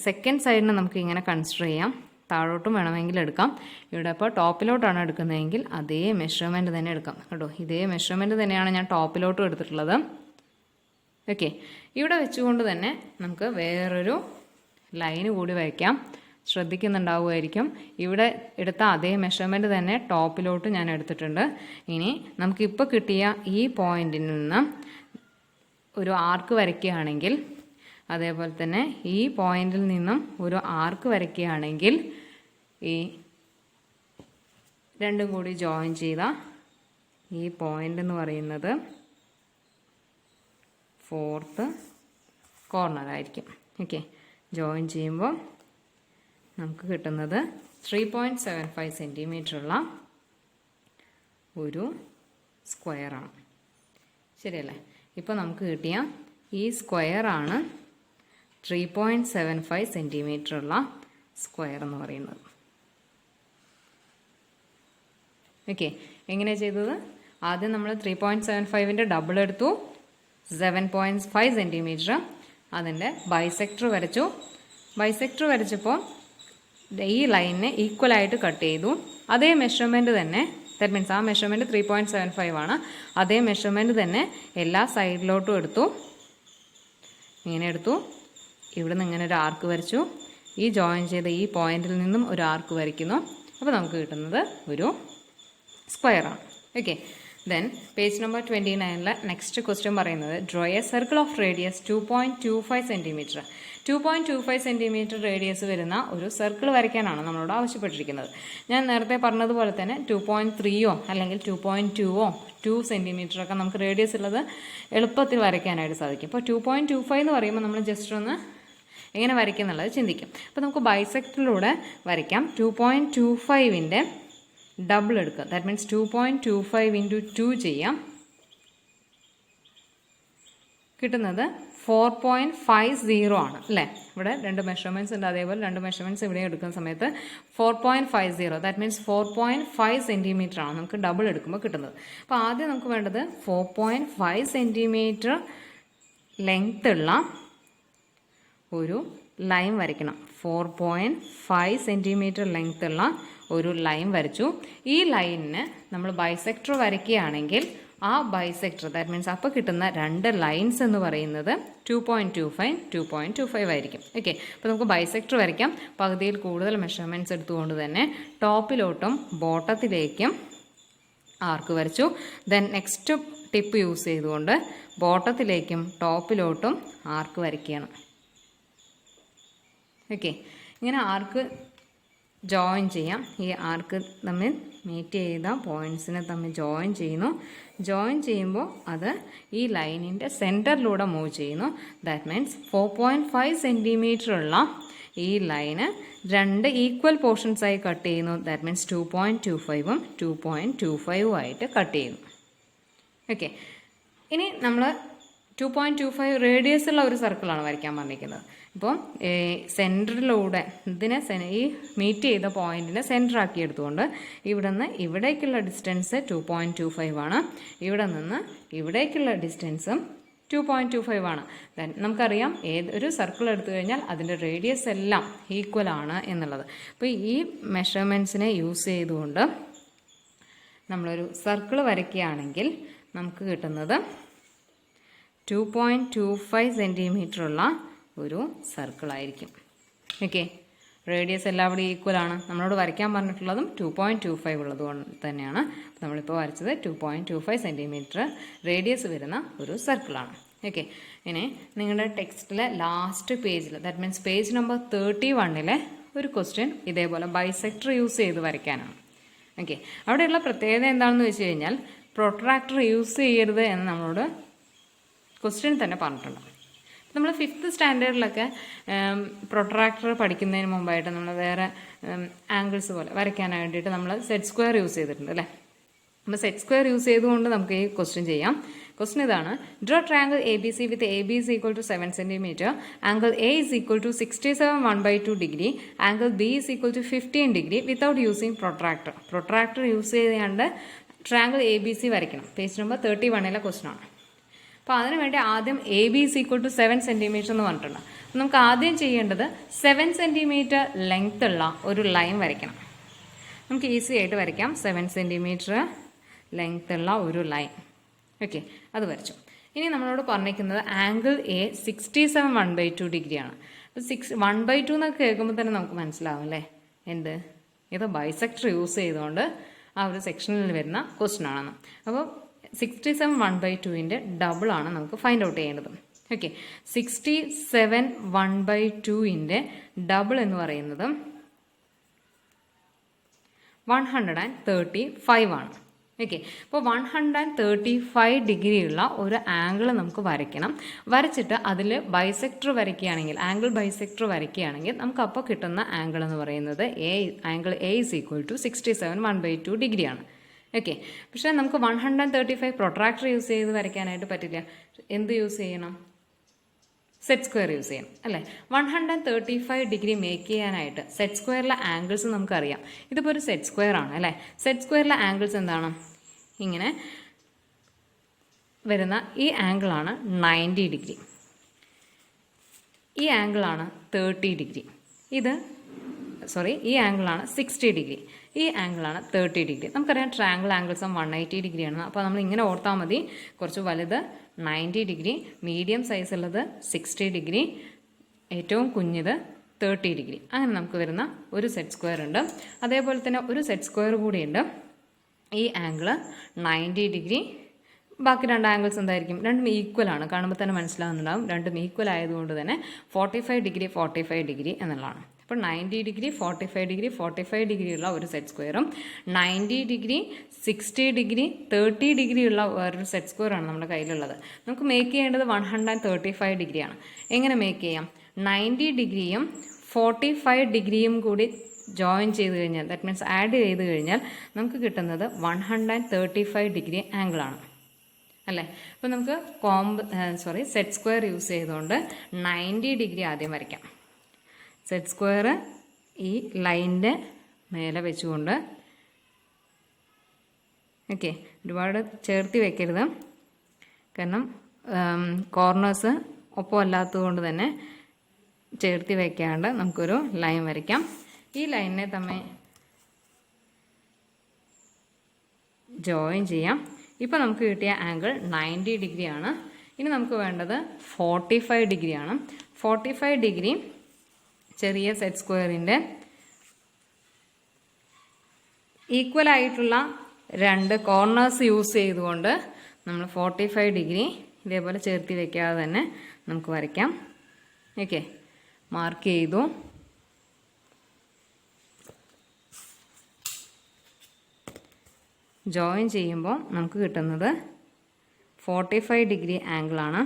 സെക്കൻഡ് സൈഡിന് നമുക്ക് ഇങ്ങനെ കൺസിഡർ ചെയ്യാം. താഴോട്ടും വേണമെങ്കിൽ എടുക്കാം. ഇവിടെ ഇപ്പോൾ ടോപ്പിലോട്ടാണ് എടുക്കുന്നതെങ്കിൽ അതേ മെഷർമെൻറ്റ് തന്നെ എടുക്കാം കേട്ടോ. ഇതേ മെഷർമെൻറ്റ് തന്നെയാണ് ഞാൻ ടോപ്പിലോട്ടും എടുത്തിട്ടുള്ളത്. ഓക്കെ, ഇവിടെ വെച്ചുകൊണ്ട് തന്നെ നമുക്ക് വേറൊരു ലൈന് കൂടി വയ്ക്കാം. ശ്രദ്ധിക്കുന്നുണ്ടാവുമായിരിക്കും. ഇവിടെ എടുത്ത അതേ മെഷർമെൻറ്റ് തന്നെ ടോപ്പിലോട്ട് ഞാൻ എടുത്തിട്ടുണ്ട്. ഇനി നമുക്കിപ്പോൾ കിട്ടിയ ഈ പോയിന്റിൽ നിന്ന് ഒരു ആർക്ക് വരയ്ക്കുകയാണെങ്കിൽ, അതേപോലെ തന്നെ ഈ പോയിന്റിൽ നിന്നും ഒരു ആർക്ക് വരയ്ക്കുകയാണെങ്കിൽ ഈ രണ്ടും കൂടി ജോയിൻ ചെയ്ത ഈ പോയിന്റ് എന്ന് പറയുന്നത് 4th കോർണർ ആയിരിക്കും. ഓക്കെ, ജോയിൻ ചെയ്യുമ്പോൾ നമുക്ക് കിട്ടുന്നത് 3.75 സെൻറ്റിമീറ്റർ ഉള്ള ഒരു സ്ക്വയറാണ്. ശരിയല്ലേ? ഇപ്പോൾ നമുക്ക് കിട്ടിയ ഈ സ്ക്വയറാണ് 3.75 സെൻറ്റിമീറ്റർ ഉള്ള സ്ക്വയർ എന്ന് പറയുന്നത്. ഓക്കെ, എങ്ങനെയാണ് ചെയ്തത്? ആദ്യം നമ്മൾ 3.75ൻ്റെ ഡബിൾ എടുത്തു, 7.5 സെൻറ്റിമീറ്റർ. അതിൻ്റെ ബൈസെക്ടർ വരച്ചു. ബൈസെക്ടർ വരച്ചപ്പോൾ ഈ ലൈനിനെ ഈക്വലായിട്ട് കട്ട് ചെയ്തു. അതേ മെഷർമെൻറ്റ് തന്നെ, ദാറ്റ് മീൻസ് ആ മെഷർമെൻറ്റ് 3.75 ആണ്. അതേ മെഷർമെൻറ്റ് തന്നെ എല്ലാ സൈഡിലോട്ടും എടുത്തു. ഇങ്ങനെ എടുത്തു. ഇവിടെ നിന്ന് ഇങ്ങനെ ഒരു ആർക്ക് വരച്ചു. ഈ ജോയിൻ ചെയ്ത ഈ പോയിന്റിൽ നിന്നും ഒരു ആർക്ക് വരയ്ക്കുന്നു. അപ്പോൾ നമുക്ക് കിട്ടുന്നത് ഒരു സ്ക്വയറാണ്. Okay, then page number 29 next question പറയുന്നത് draw a circle of radius 2.25 centimetre. 2.25 centimetre radius വരുന്ന ഒരു സർക്കിൾ വരയ്ക്കാനാണ് നമ്മളോട് ആവശ്യപ്പെട്ടിരിക്കുന്നത്. ഞാൻ നേരത്തെ പറഞ്ഞതുപോലെ തന്നെ 2.3 അല്ലെങ്കിൽ 2.2 2 സെൻറ്റിമീറ്ററൊക്കെ നമുക്ക് റേഡിയസ് ഉള്ളത് എളുപ്പത്തിൽ വരയ്ക്കാനായിട്ട് സാധിക്കും. അപ്പോൾ 2.25 എന്ന് പറയുമ്പോൾ നമ്മൾ ജസ്റ്റ് ഒന്ന് എങ്ങനെ വരയ്ക്കും എന്നുള്ളത് ചിന്തിക്കും. അപ്പോൾ നമുക്ക് ബൈസെക്ടറിലൂടെ വരയ്ക്കാം. 2.25ൻ്റെ ഡബിൾ എടുക്കുക, ദാറ്റ് മീൻസ് 2.25 × 2 ചെയ്യാം. കിട്ടുന്നത് 4.50 ആണ് അല്ലേ. ഇവിടെ 2 മെഷർമെൻറ്റ്സ് ഉണ്ട്, അതേപോലെ 2 മെഷർമെൻറ്റ്സ് ഇവിടെ എടുക്കുന്ന സമയത്ത് 4.50, ദാറ്റ് മീൻസ് 4.5 സെൻറ്റിമീറ്റർ ആണ് നമുക്ക് ഡബിൾ എടുക്കുമ്പോൾ കിട്ടുന്നത്. അപ്പോൾ ആദ്യം നമുക്ക് വേണ്ടത് 4.5 സെൻറ്റിമീറ്റർ ലെങ്ത് ഉള്ള ഒരു ലൈൻ വരയ്ക്കണം. 4.5 സെൻറ്റിമീറ്റർ ലെങ്ത് ഉള്ള ഒരു ലൈൻ വരച്ചു. ഈ ലൈനിന് നമ്മൾ ബൈസെക്ടർ വരയ്ക്കുകയാണെങ്കിൽ ആ ബൈസെക്ടർ, ദാറ്റ് മീൻസ് അപ്പോൾ കിട്ടുന്ന 2 ലൈൻസ് എന്ന് പറയുന്നത് 2.25 ആയിരിക്കും. ഓക്കെ, അപ്പോൾ നമുക്ക് ബൈസെക്ടർ വരയ്ക്കാം. പകുതിയിൽ കൂടുതൽ മെഷർമെൻറ്റ്സ് എടുത്തുകൊണ്ട് തന്നെ ടോപ്പിലോട്ടും ബോട്ടത്തിലേക്കും ആർക്ക് വരച്ചു. ദെൻ നെക്സ്റ്റ് ടിപ്പ് യൂസ് ചെയ്തുകൊണ്ട് ബോട്ടത്തിലേക്കും ടോപ്പിലോട്ടും ആർക്ക് വരയ്ക്കുകയാണ്. ഓക്കെ, ഇങ്ങനെ ആർക്ക് ജോയിൻ ചെയ്യാം. ഈ ആർക്ക് തമ്മിൽ മീറ്റ് ചെയ്ത പോയിൻറ്റ്സിനെ തമ്മിൽ ജോയിൻ ചെയ്യുന്നു. ജോയിൻ ചെയ്യുമ്പോൾ അത് ഈ ലൈനിൻ്റെ സെൻറ്ററിലൂടെ മൂവ് ചെയ്യുന്നു. ദാറ്റ് മീൻസ് 4.5 സെൻറ്റിമീറ്റർ ഉള്ള ഈ ലൈന് 2 ഈക്വൽ പോർഷൻസായി കട്ട് ചെയ്യുന്നു. ദാറ്റ് മീൻസ് 2.25ഉം 2.25ഉം ആയിട്ട് കട്ട് ചെയ്യുന്നു. ഓക്കെ, ഇനി നമ്മൾ 2.25 റേഡിയസ് ഉള്ള ഒരു സർക്കിളാണ് വരയ്ക്കാൻ പറഞ്ഞിരിക്കുന്നത്. ഇപ്പോൾ സെൻറ്ററിലൂടെ ഇതിനെ ഈ മീറ്റ് ചെയ്ത പോയിന്റിനെ സെൻറ്റർ ആക്കി എടുത്തുകൊണ്ട് ഇവിടെ നിന്ന് ഇവിടേക്കുള്ള ഡിസ്റ്റൻസ് 2.25 ആണ്. ഇവിടെ നിന്ന് ഇവിടേക്കുള്ള ഡിസ്റ്റൻസും 2.25 ആണ്. ദെൻ നമുക്കറിയാം ഏതൊരു സർക്കിൾ എടുത്തു കഴിഞ്ഞാൽ അതിൻ്റെ റേഡിയസ് എല്ലാം ഈക്വൽ ആണ് എന്നുള്ളത്. അപ്പോൾ ഈ മെഷർമെൻറ്റ്സിനെ യൂസ് ചെയ്തുകൊണ്ട് നമ്മളൊരു സർക്കിൾ വരയ്ക്കുകയാണെങ്കിൽ നമുക്ക് കിട്ടുന്നത് 2.25 സെൻറ്റിമീറ്റർ ഉള്ള ഒരു സർക്കിളായിരിക്കും. ഓക്കെ, റേഡിയസ് എല്ലാവരും ഈക്വൽ ആണ്. നമ്മളോട് വരയ്ക്കാൻ പറഞ്ഞിട്ടുള്ളതും 2.25 ഉള്ളത് കൊണ്ട് തന്നെയാണ്. നമ്മളിപ്പോൾ വരച്ചത് 2.25 സെൻറ്റിമീറ്റർ റേഡിയസ് വരുന്ന ഒരു സർക്കിളാണ്. ഓക്കെ, ഇനി നിങ്ങളുടെ ടെക്സ്റ്റിലെ ലാസ്റ്റ് പേജിൽ, ദാറ്റ് മീൻസ് പേജ് നമ്പർ 31 ഒരു ക്വസ്റ്റ്യൻ ഇതേപോലെ ബൈസെക്ടർ യൂസ് ചെയ്ത് വരയ്ക്കാനാണ്. ഓക്കെ, അവിടെയുള്ള പ്രത്യേകത എന്താണെന്ന് വെച്ച് കഴിഞ്ഞാൽ പ്രൊട്രാക്ടർ യൂസ് ചെയ്യരുത് എന്ന് നമ്മളോട് ക്വസ്റ്റ്യൻ തന്നെ പറഞ്ഞിട്ടുണ്ട്. നമ്മൾ 5th സ്റ്റാൻഡേർഡിലൊക്കെ പ്രൊട്രാക്ടർ പഠിക്കുന്നതിന് മുമ്പായിട്ട് നമ്മൾ വേറെ ആംഗിൾസ് പോലെ വരയ്ക്കാൻ വേണ്ടിയിട്ട് നമ്മൾ സെറ്റ് സ്ക്വയർ യൂസ് ചെയ്തിട്ടുണ്ട് അല്ലേ. അപ്പോൾ സെറ്റ് സ്ക്വയർ യൂസ് ചെയ്തുകൊണ്ട് നമുക്ക് ഈ ക്വസ്റ്റ്യൻ ചെയ്യാം. ക്വസ്റ്റ്യൻ ഇതാണ്: draw triangle A B C with A B is equal to 7 cm, angle A is equal to 67 1/2 degree, angle B is equal to 15 degree without using protractor. Protractor use ചെയ്യാണ്ട് triangle A B C വരയ്ക്കണം. Page number 31 question ആണ്. അപ്പോൾ അതിന് വേണ്ടി ആദ്യം A B is equal to 7 cm എന്ന് പറഞ്ഞിട്ടുണ്ട്. നമുക്ക് ആദ്യം ചെയ്യേണ്ടത് 7 cm ലെങ്ത് ഉള്ള ഒരു ലൈൻ വരയ്ക്കണം. നമുക്ക് ഈസി ആയിട്ട് വരയ്ക്കാം. 7 cm ലെങ്ത് ഉള്ള ഒരു ലൈൻ. ഓക്കെ, അത് വരച്ചു. ഇനി നമ്മളോട് പറഞ്ഞിരിക്കുന്നത് ആംഗിൾ എ 67 1/2 degree ആണ്. അപ്പോൾ 1/2 എന്നൊക്കെ കേൾക്കുമ്പോൾ തന്നെ നമുക്ക് മനസ്സിലാവും അല്ലേ എന്ത് ഇത് ബൈസെക്ടർ യൂസ് ചെയ്തുകൊണ്ട് ആ ഒരു സെക്ഷനിൽ വരുന്ന ക്വസ്റ്റ്യൻ ആണെന്ന്. അപ്പോൾ 67 1/2ൻ്റെ ഡബിളാണ് നമുക്ക് ഫൈൻഡ് ഔട്ട് ചെയ്യേണ്ടത്. ഓക്കെ, 67 1/2ൻ്റെ ഡബിൾ എന്ന് പറയുന്നത് 135 ആണ്. ഓക്കെ, അപ്പോൾ 135 ഡിഗ്രി ഉള്ള ഒരു ആംഗിൾ നമുക്ക് വരയ്ക്കണം. വരച്ചിട്ട് അതിൽ ബൈസെക്ടർ വരയ്ക്കുകയാണെങ്കിൽ, ആംഗിൾ ബൈസെക്ടർ വരയ്ക്കുകയാണെങ്കിൽ നമുക്ക് അപ്പോൾ കിട്ടുന്ന ആംഗിൾ എന്ന് പറയുന്നത് angle A is equal to 67 1/2 degree ആണ്. ഓക്കെ, പക്ഷേ നമുക്ക് 135 പ്രൊട്രാക്ടർ യൂസ് ചെയ്ത് വരയ്ക്കാനായിട്ട് പറ്റില്ല. എന്ത് യൂസ് ചെയ്യണം? സെറ്റ് സ്ക്വയർ യൂസ് ചെയ്യണം അല്ലേ. 135 ഡിഗ്രി മേക്ക് ചെയ്യാനായിട്ട് സെറ്റ് സ്ക്വയറിലെ ആംഗിൾസ് നമുക്കറിയാം. ഇതിപ്പോൾ ഒരു സെറ്റ് സ്ക്വയർ ആണ് അല്ലേ. സെറ്റ് സ്ക്വയറിലെ ആംഗിൾസ് എന്താണ്? ഇങ്ങനെ വരുന്ന ഈ ആംഗിളാണ് 90 ഡിഗ്രി, ഈ ആംഗിളാണ് 30 ഡിഗ്രി, ഈ ആംഗിളാണ് 60 ഡിഗ്രി, ഈ ആംഗിളാണ് 30 ഡിഗ്രി. നമുക്കറിയാം ട്രയാങ്കിൾ ആംഗിൾസും 180 ഡിഗ്രിയാണ്. അപ്പോൾ നമ്മൾ ഇങ്ങനെ ഓർത്താൽ മതി. കുറച്ച് വലുത് 90 ഡിഗ്രി, മീഡിയം സൈസ് ഉള്ളത് 60 ഡിഗ്രി, ഏറ്റവും കുഞ്ഞത് 30 ഡിഗ്രി. അങ്ങനെ നമുക്ക് വരുന്ന ഒരു സെറ്റ് സ്ക്വയർ ഉണ്ട്. അതേപോലെ തന്നെ ഒരു സെറ്റ് സ്ക്വയർ കൂടിയുണ്ട്. ഈ ആംഗിൾ 90 ഡിഗ്രി, ബാക്കി 2 ആംഗിൾസ് എന്തായിരിക്കും? രണ്ടും ഈക്വൽ ആണ്. കാണുമ്പോൾ തന്നെ മനസ്സിലാകുന്നുണ്ടാകും. രണ്ടും ഈക്വൽ ആയതുകൊണ്ട് തന്നെ 45 ഡിഗ്രി 45 ഡിഗ്രി എന്നുള്ളതാണ്. അപ്പോൾ 90 ഡിഗ്രി 45 ഡിഗ്രി 45 ഡിഗ്രി ഉള്ള ഒരു സെറ്റ് സ്ക്വയറും 90 ഡിഗ്രി 60 ഡിഗ്രി 30 ഡിഗ്രി ഉള്ള വേറൊരു സെറ്റ് സ്ക്വയറാണ് നമ്മുടെ കയ്യിലുള്ളത്. നമുക്ക് മേക്ക് ചെയ്യേണ്ടത് 135 ഡിഗ്രിയാണ്. എങ്ങനെ മേക്ക് ചെയ്യാം? 90 ഡിഗ്രിയും 45 ഡിഗ്രിയും കൂടി ജോയിൻ ചെയ്ത് കഴിഞ്ഞാൽ, ദാറ്റ് മീൻസ് ആഡ് ചെയ്ത് കഴിഞ്ഞാൽ നമുക്ക് കിട്ടുന്നത് 135 ഡിഗ്രി ആംഗിളാണ് അല്ലേ. അപ്പോൾ നമുക്ക് സെറ്റ് സ്ക്വയർ യൂസ് ചെയ്തുകൊണ്ട് 90 ഡിഗ്രി ആദ്യം വരയ്ക്കാം. സെറ്റ് സ്ക്വയർ ഈ ലൈനിൻ്റെ മേലെ വെച്ചുകൊണ്ട്, ഓക്കെ, ഒരുപാട് ചേർത്തി വെക്കരുത്, കാരണം കോർണേഴ്സ് ഒപ്പം അല്ലാത്തത് കൊണ്ട് തന്നെ ചേർത്തി വെക്കാണ്ട് നമുക്കൊരു ലൈൻ വരയ്ക്കാം. ഈ ലൈനിനെ തമ്മിൽ ജോയിൻ ചെയ്യാം. ഇപ്പോൾ നമുക്ക് കിട്ടിയ ആംഗിൾ 90 ഡിഗ്രിയാണ്. ഇനി നമുക്ക് വേണ്ടത് 45 ഡിഗ്രിയാണ്. 45 ഡിഗ്രി ചെറിയ സെറ്റ് സ്ക്വയറിൻ്റെ ഈക്വൽ ആയിട്ടുള്ള 2 കോർണേഴ്സ് യൂസ് ചെയ്തുകൊണ്ട് നമ്മൾ 45 ഡിഗ്രി ഇതേപോലെ ചേർത്തി വെക്കാതെ തന്നെ നമുക്ക് വരയ്ക്കാം. ഓക്കെ, മാർക്ക് ചെയ്തു. ജോയിൻ ചെയ്യുമ്പോൾ നമുക്ക് കിട്ടുന്നത് 45 ഡിഗ്രി ആംഗിളാണ്.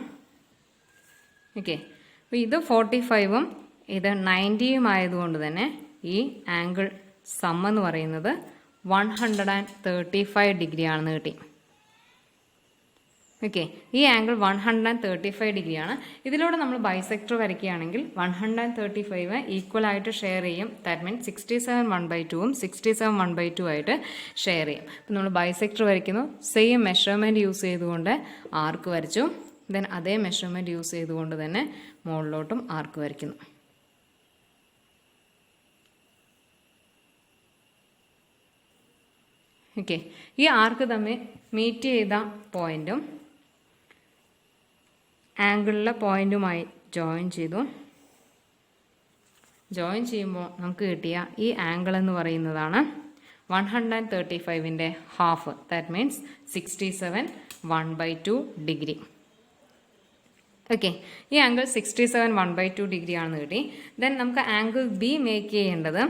ഓക്കെ, അപ്പോൾ ഇത് 45ഉം ഇത് 90യും ആയതുകൊണ്ട് തന്നെ ഈ ആംഗിൾ സം എന്ന് പറയുന്നത് 135 ഡിഗ്രി ആണെന്ന് കിട്ടി. ഓക്കെ, ഈ ആംഗിൾ 135 ഡിഗ്രിയാണ്. ഇതിലൂടെ നമ്മൾ ബൈസെക്ടർ വരയ്ക്കുകയാണെങ്കിൽ 135 ഈക്വൽ ആയിട്ട് ഷെയർ ചെയ്യും. ദാറ്റ് മീൻസ് 67 1/2ഉം 67 1/2 ആയിട്ട് ഷെയർ ചെയ്യും. അപ്പോൾ നമ്മൾ ബൈസെക്ടർ വരയ്ക്കുന്നു, സെയിം മെഷർമെൻറ്റ് യൂസ് ചെയ്തുകൊണ്ട് ആർക്ക് വരച്ചു. ദെൻ അതേ മെഷർമെൻറ്റ് യൂസ് ചെയ്തുകൊണ്ട് തന്നെ മുകളിലോട്ടും ആർക്ക് വരയ്ക്കുന്നു. ഓക്കെ, ഈ ആർക്ക് തമ്മിൽ മീറ്റ് ചെയ്ത പോയിൻറ്റും ആംഗിളിലെ പോയിൻറ്റുമായി ജോയിൻ ചെയ്തു. ജോയിൻ ചെയ്യുമ്പോൾ നമുക്ക് കിട്ടിയ ഈ ആംഗിൾ എന്ന് പറയുന്നതാണ് 135ൻ്റെ half. That means 67 1/2 degree. Okay, ഈ ആംഗിൾ 67 1/2 ഡിഗ്രി ആണെന്ന് കിട്ടി. ദെൻ നമുക്ക് ആംഗിൾ ബി മേക്ക് ചെയ്യേണ്ടത്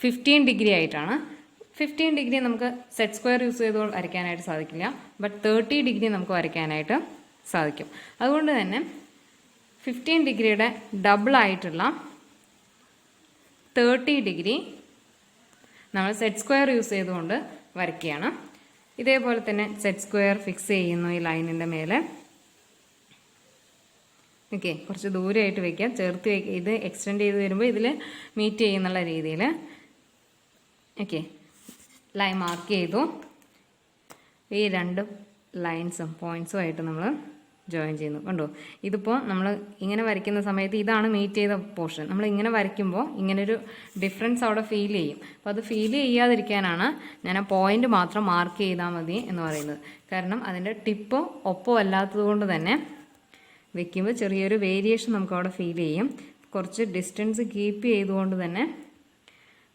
15 ഡിഗ്രി ആയിട്ടാണ്. 15 ഡിഗ്രി നമുക്ക് സെറ്റ് സ്ക്വയർ യൂസ് ചെയ്ത് വരയ്ക്കാനായിട്ട് സാധിക്കില്ല. ബട്ട് 30 ഡിഗ്രി നമുക്ക് വരയ്ക്കാനായിട്ട് സാധിക്കും. അതുകൊണ്ട് തന്നെ 15 ഡിഗ്രിയുടെ ഡബിൾ ആയിട്ടുള്ള 30 ഡിഗ്രി നമ്മൾ സെറ്റ് സ്ക്വയർ യൂസ് ചെയ്തുകൊണ്ട് വരയ്ക്കുകയാണ്. ഇതേപോലെ തന്നെ സെറ്റ് സ്ക്വയർ ഫിക്സ് ചെയ്യുന്നു ഈ ലൈനിൻ്റെ മേലെ. ഓക്കെ, കുറച്ച് ദൂരമായിട്ട് വയ്ക്കാം, ചേർത്ത് വയ്ക്കുക. ഇത് എക്സ്റ്റെൻഡ് ചെയ്ത് വരുമ്പോൾ ഇതിൽ മീറ്റ് ചെയ്യുന്നുള്ള രീതിയിൽ. ഓക്കെ, ലൈൻ മാർക്ക് ചെയ്തു. ഈ രണ്ട് ലൈൻസും പോയിൻറ്സും ആയിട്ട് നമ്മൾ ജോയിൻ ചെയ്യുന്നു. കണ്ടോ, ഇതിപ്പോൾ നമ്മൾ ഇങ്ങനെ വരയ്ക്കുന്ന സമയത്ത് ഇതാണ് മീറ്റ് ചെയ്ത പോർഷൻ. നമ്മൾ ഇങ്ങനെ വരയ്ക്കുമ്പോൾ ഇങ്ങനൊരു ഡിഫറൻസ് അവിടെ ഫീൽ ചെയ്യും. അപ്പോൾ അത് ഫീൽ ചെയ്യാതിരിക്കാനാണ് ഞാൻ ആ പോയിൻ്റ് മാത്രം മാർക്ക് ചെയ്താൽ മതി എന്ന് പറയുന്നത്. കാരണം അതിൻ്റെ ടിപ്പ് ഒപ്പം അല്ലാത്തത് കൊണ്ട് തന്നെ വെക്കുമ്പോൾ ചെറിയൊരു വേരിയേഷൻ നമുക്ക് അവിടെ ഫീൽ ചെയ്യും. കുറച്ച് ഡിസ്റ്റൻസ് കീപ്പ് ചെയ്തുകൊണ്ട് തന്നെ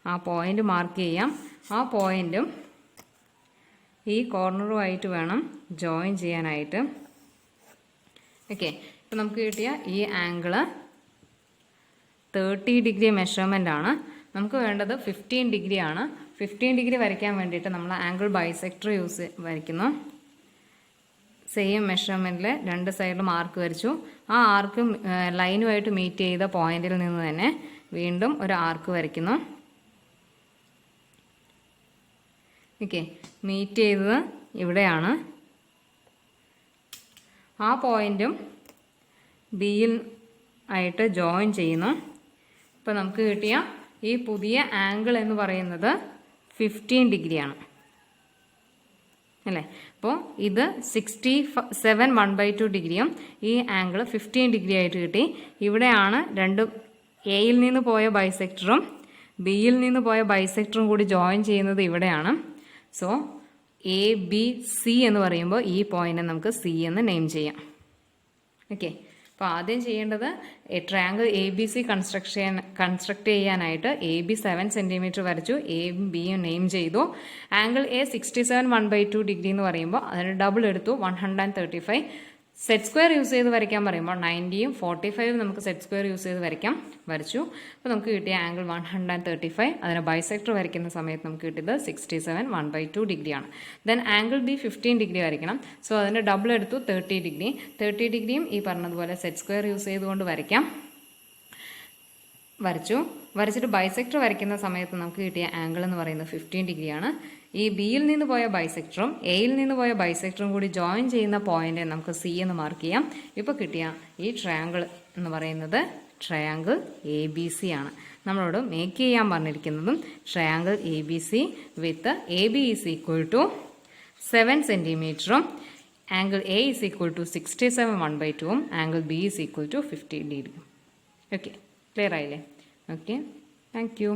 ആ പോയിൻ്റ് മാർക്ക് ചെയ്യാം. ആ പോയിൻറ്റും ഈ കോർണറുമായിട്ട് വേണം ജോയിൻ ചെയ്യാനായിട്ട്. ഓക്കെ, ഇപ്പം നമുക്ക് കിട്ടിയ ഈ ആംഗിള് 30 ഡിഗ്രി മെഷർമെൻ്റ് ആണ്. നമുക്ക് വേണ്ടത് 15 ഡിഗ്രി ആണ്. 15 ഡിഗ്രി വരയ്ക്കാൻ വേണ്ടിയിട്ട് നമ്മൾ ആംഗിൾ ബൈസെക്ടർ വരയ്ക്കുന്നു. സെയിം മെഷർമെൻറ്റിൽ രണ്ട് സൈഡിലും ആർക്ക് വരച്ചു. ആ ആർക്ക് ലൈനുമായിട്ട് മീറ്റ് ചെയ്ത പോയിന്റിൽ നിന്ന് തന്നെ വീണ്ടും ഒരു ആർക്ക് വരയ്ക്കുന്നു. ഓക്കെ, മീറ്റ് ചെയ്തത് ഇവിടെയാണ്. ആ പോയിൻറ്റും ബിയിൽ ആയിട്ട് ജോയിൻ ചെയ്യുന്നു. ഇപ്പോൾ നമുക്ക് കിട്ടിയ ഈ പുതിയ ആംഗിൾ എന്ന് പറയുന്നത് 15 ഡിഗ്രിയാണ് അല്ലേ. അപ്പോൾ ഇത് 67 1/2 ഡിഗ്രിയും ഈ ആംഗിൾ 15 ഡിഗ്രി ആയിട്ട് കിട്ടി. ഇവിടെയാണ് രണ്ടും എയിൽ നിന്ന് പോയ ബൈസെക്ടറും ബിയിൽ നിന്ന് പോയ ബൈസെക്ടറും കൂടി ജോയിൻ ചെയ്യുന്നത് ഇവിടെയാണ്. സോ എ ബി സി എന്ന് പറയുമ്പോൾ ഈ പോയിന്റ് നമുക്ക് സി എന്ന് നെയിം ചെയ്യാം. ഓക്കെ, അപ്പോൾ ആദ്യം ചെയ്യേണ്ടത് triangle A B C construct ചെയ്യാനായിട്ട് എ ബി 7 സെൻറ്റിമീറ്റർ വരച്ചു, എയും ബിയും നെയിം ചെയ്തു. ആംഗിൾ എ 67 1/2 ഡിഗ്രി എന്ന് പറയുമ്പോൾ അതിന് ഡബിൾ എടുത്തു 135. സെറ്റ് സ്ക്വയർ യൂസ് ചെയ്ത് വരയ്ക്കാൻ പറയുമ്പോൾ 90യും 45 നമുക്ക് സെറ്റ് സ്ക്വയർ യൂസ് ചെയ്ത് വരച്ചു. അപ്പോൾ നമുക്ക് കിട്ടിയ ആംഗിൾ 135. അതിന് ബൈസെക്ടർ വരയ്ക്കുന്ന സമയത്ത് നമുക്ക് കിട്ടിയത് 67 1/2 ഡിഗ്രിയാണ്. ദെൻ ആംഗിൾ ബി 15 ഡിഗ്രി വരയ്ക്കണം. സോ അതിൻ്റെ ഡബിൾ എടുത്തു 30 ഡിഗ്രി. 30 ഡിഗ്രിയും ഈ പറഞ്ഞതുപോലെ സെറ്റ് സ്ക്വയർ യൂസ് ചെയ്തുകൊണ്ട് വരച്ചിട്ട് ബൈസെക്ടർ വരയ്ക്കുന്ന സമയത്ത് നമുക്ക് കിട്ടിയ ആംഗിൾ എന്ന് പറയുന്നത് 15 ഡിഗ്രിയാണ്. ഈ ബിയിൽ നിന്ന് പോയ ബൈസെക്ടറും എയിൽ നിന്ന് പോയ ബൈസെക്ടറും കൂടി ജോയിൻ ചെയ്യുന്ന പോയിന്റ് നമുക്ക് സി എന്ന് മാർക്ക് ചെയ്യാം. ഇപ്പോൾ കിട്ടിയ ഈ ട്രയാങ്കിൾ എന്ന് പറയുന്നത് ട്രയാങ്കിൾ എ ബി സി ആണ്. നമ്മളോട് മേക്ക് ചെയ്യാൻ പറഞ്ഞിരിക്കുന്നതും triangle A B C with A B is equal to 7 സെൻറ്റിമീറ്ററും angle A is equal to 67 1/2ഉം angle B is equal to 15 degree. Okay, clear ആയില്ലേ? Okay, thank U.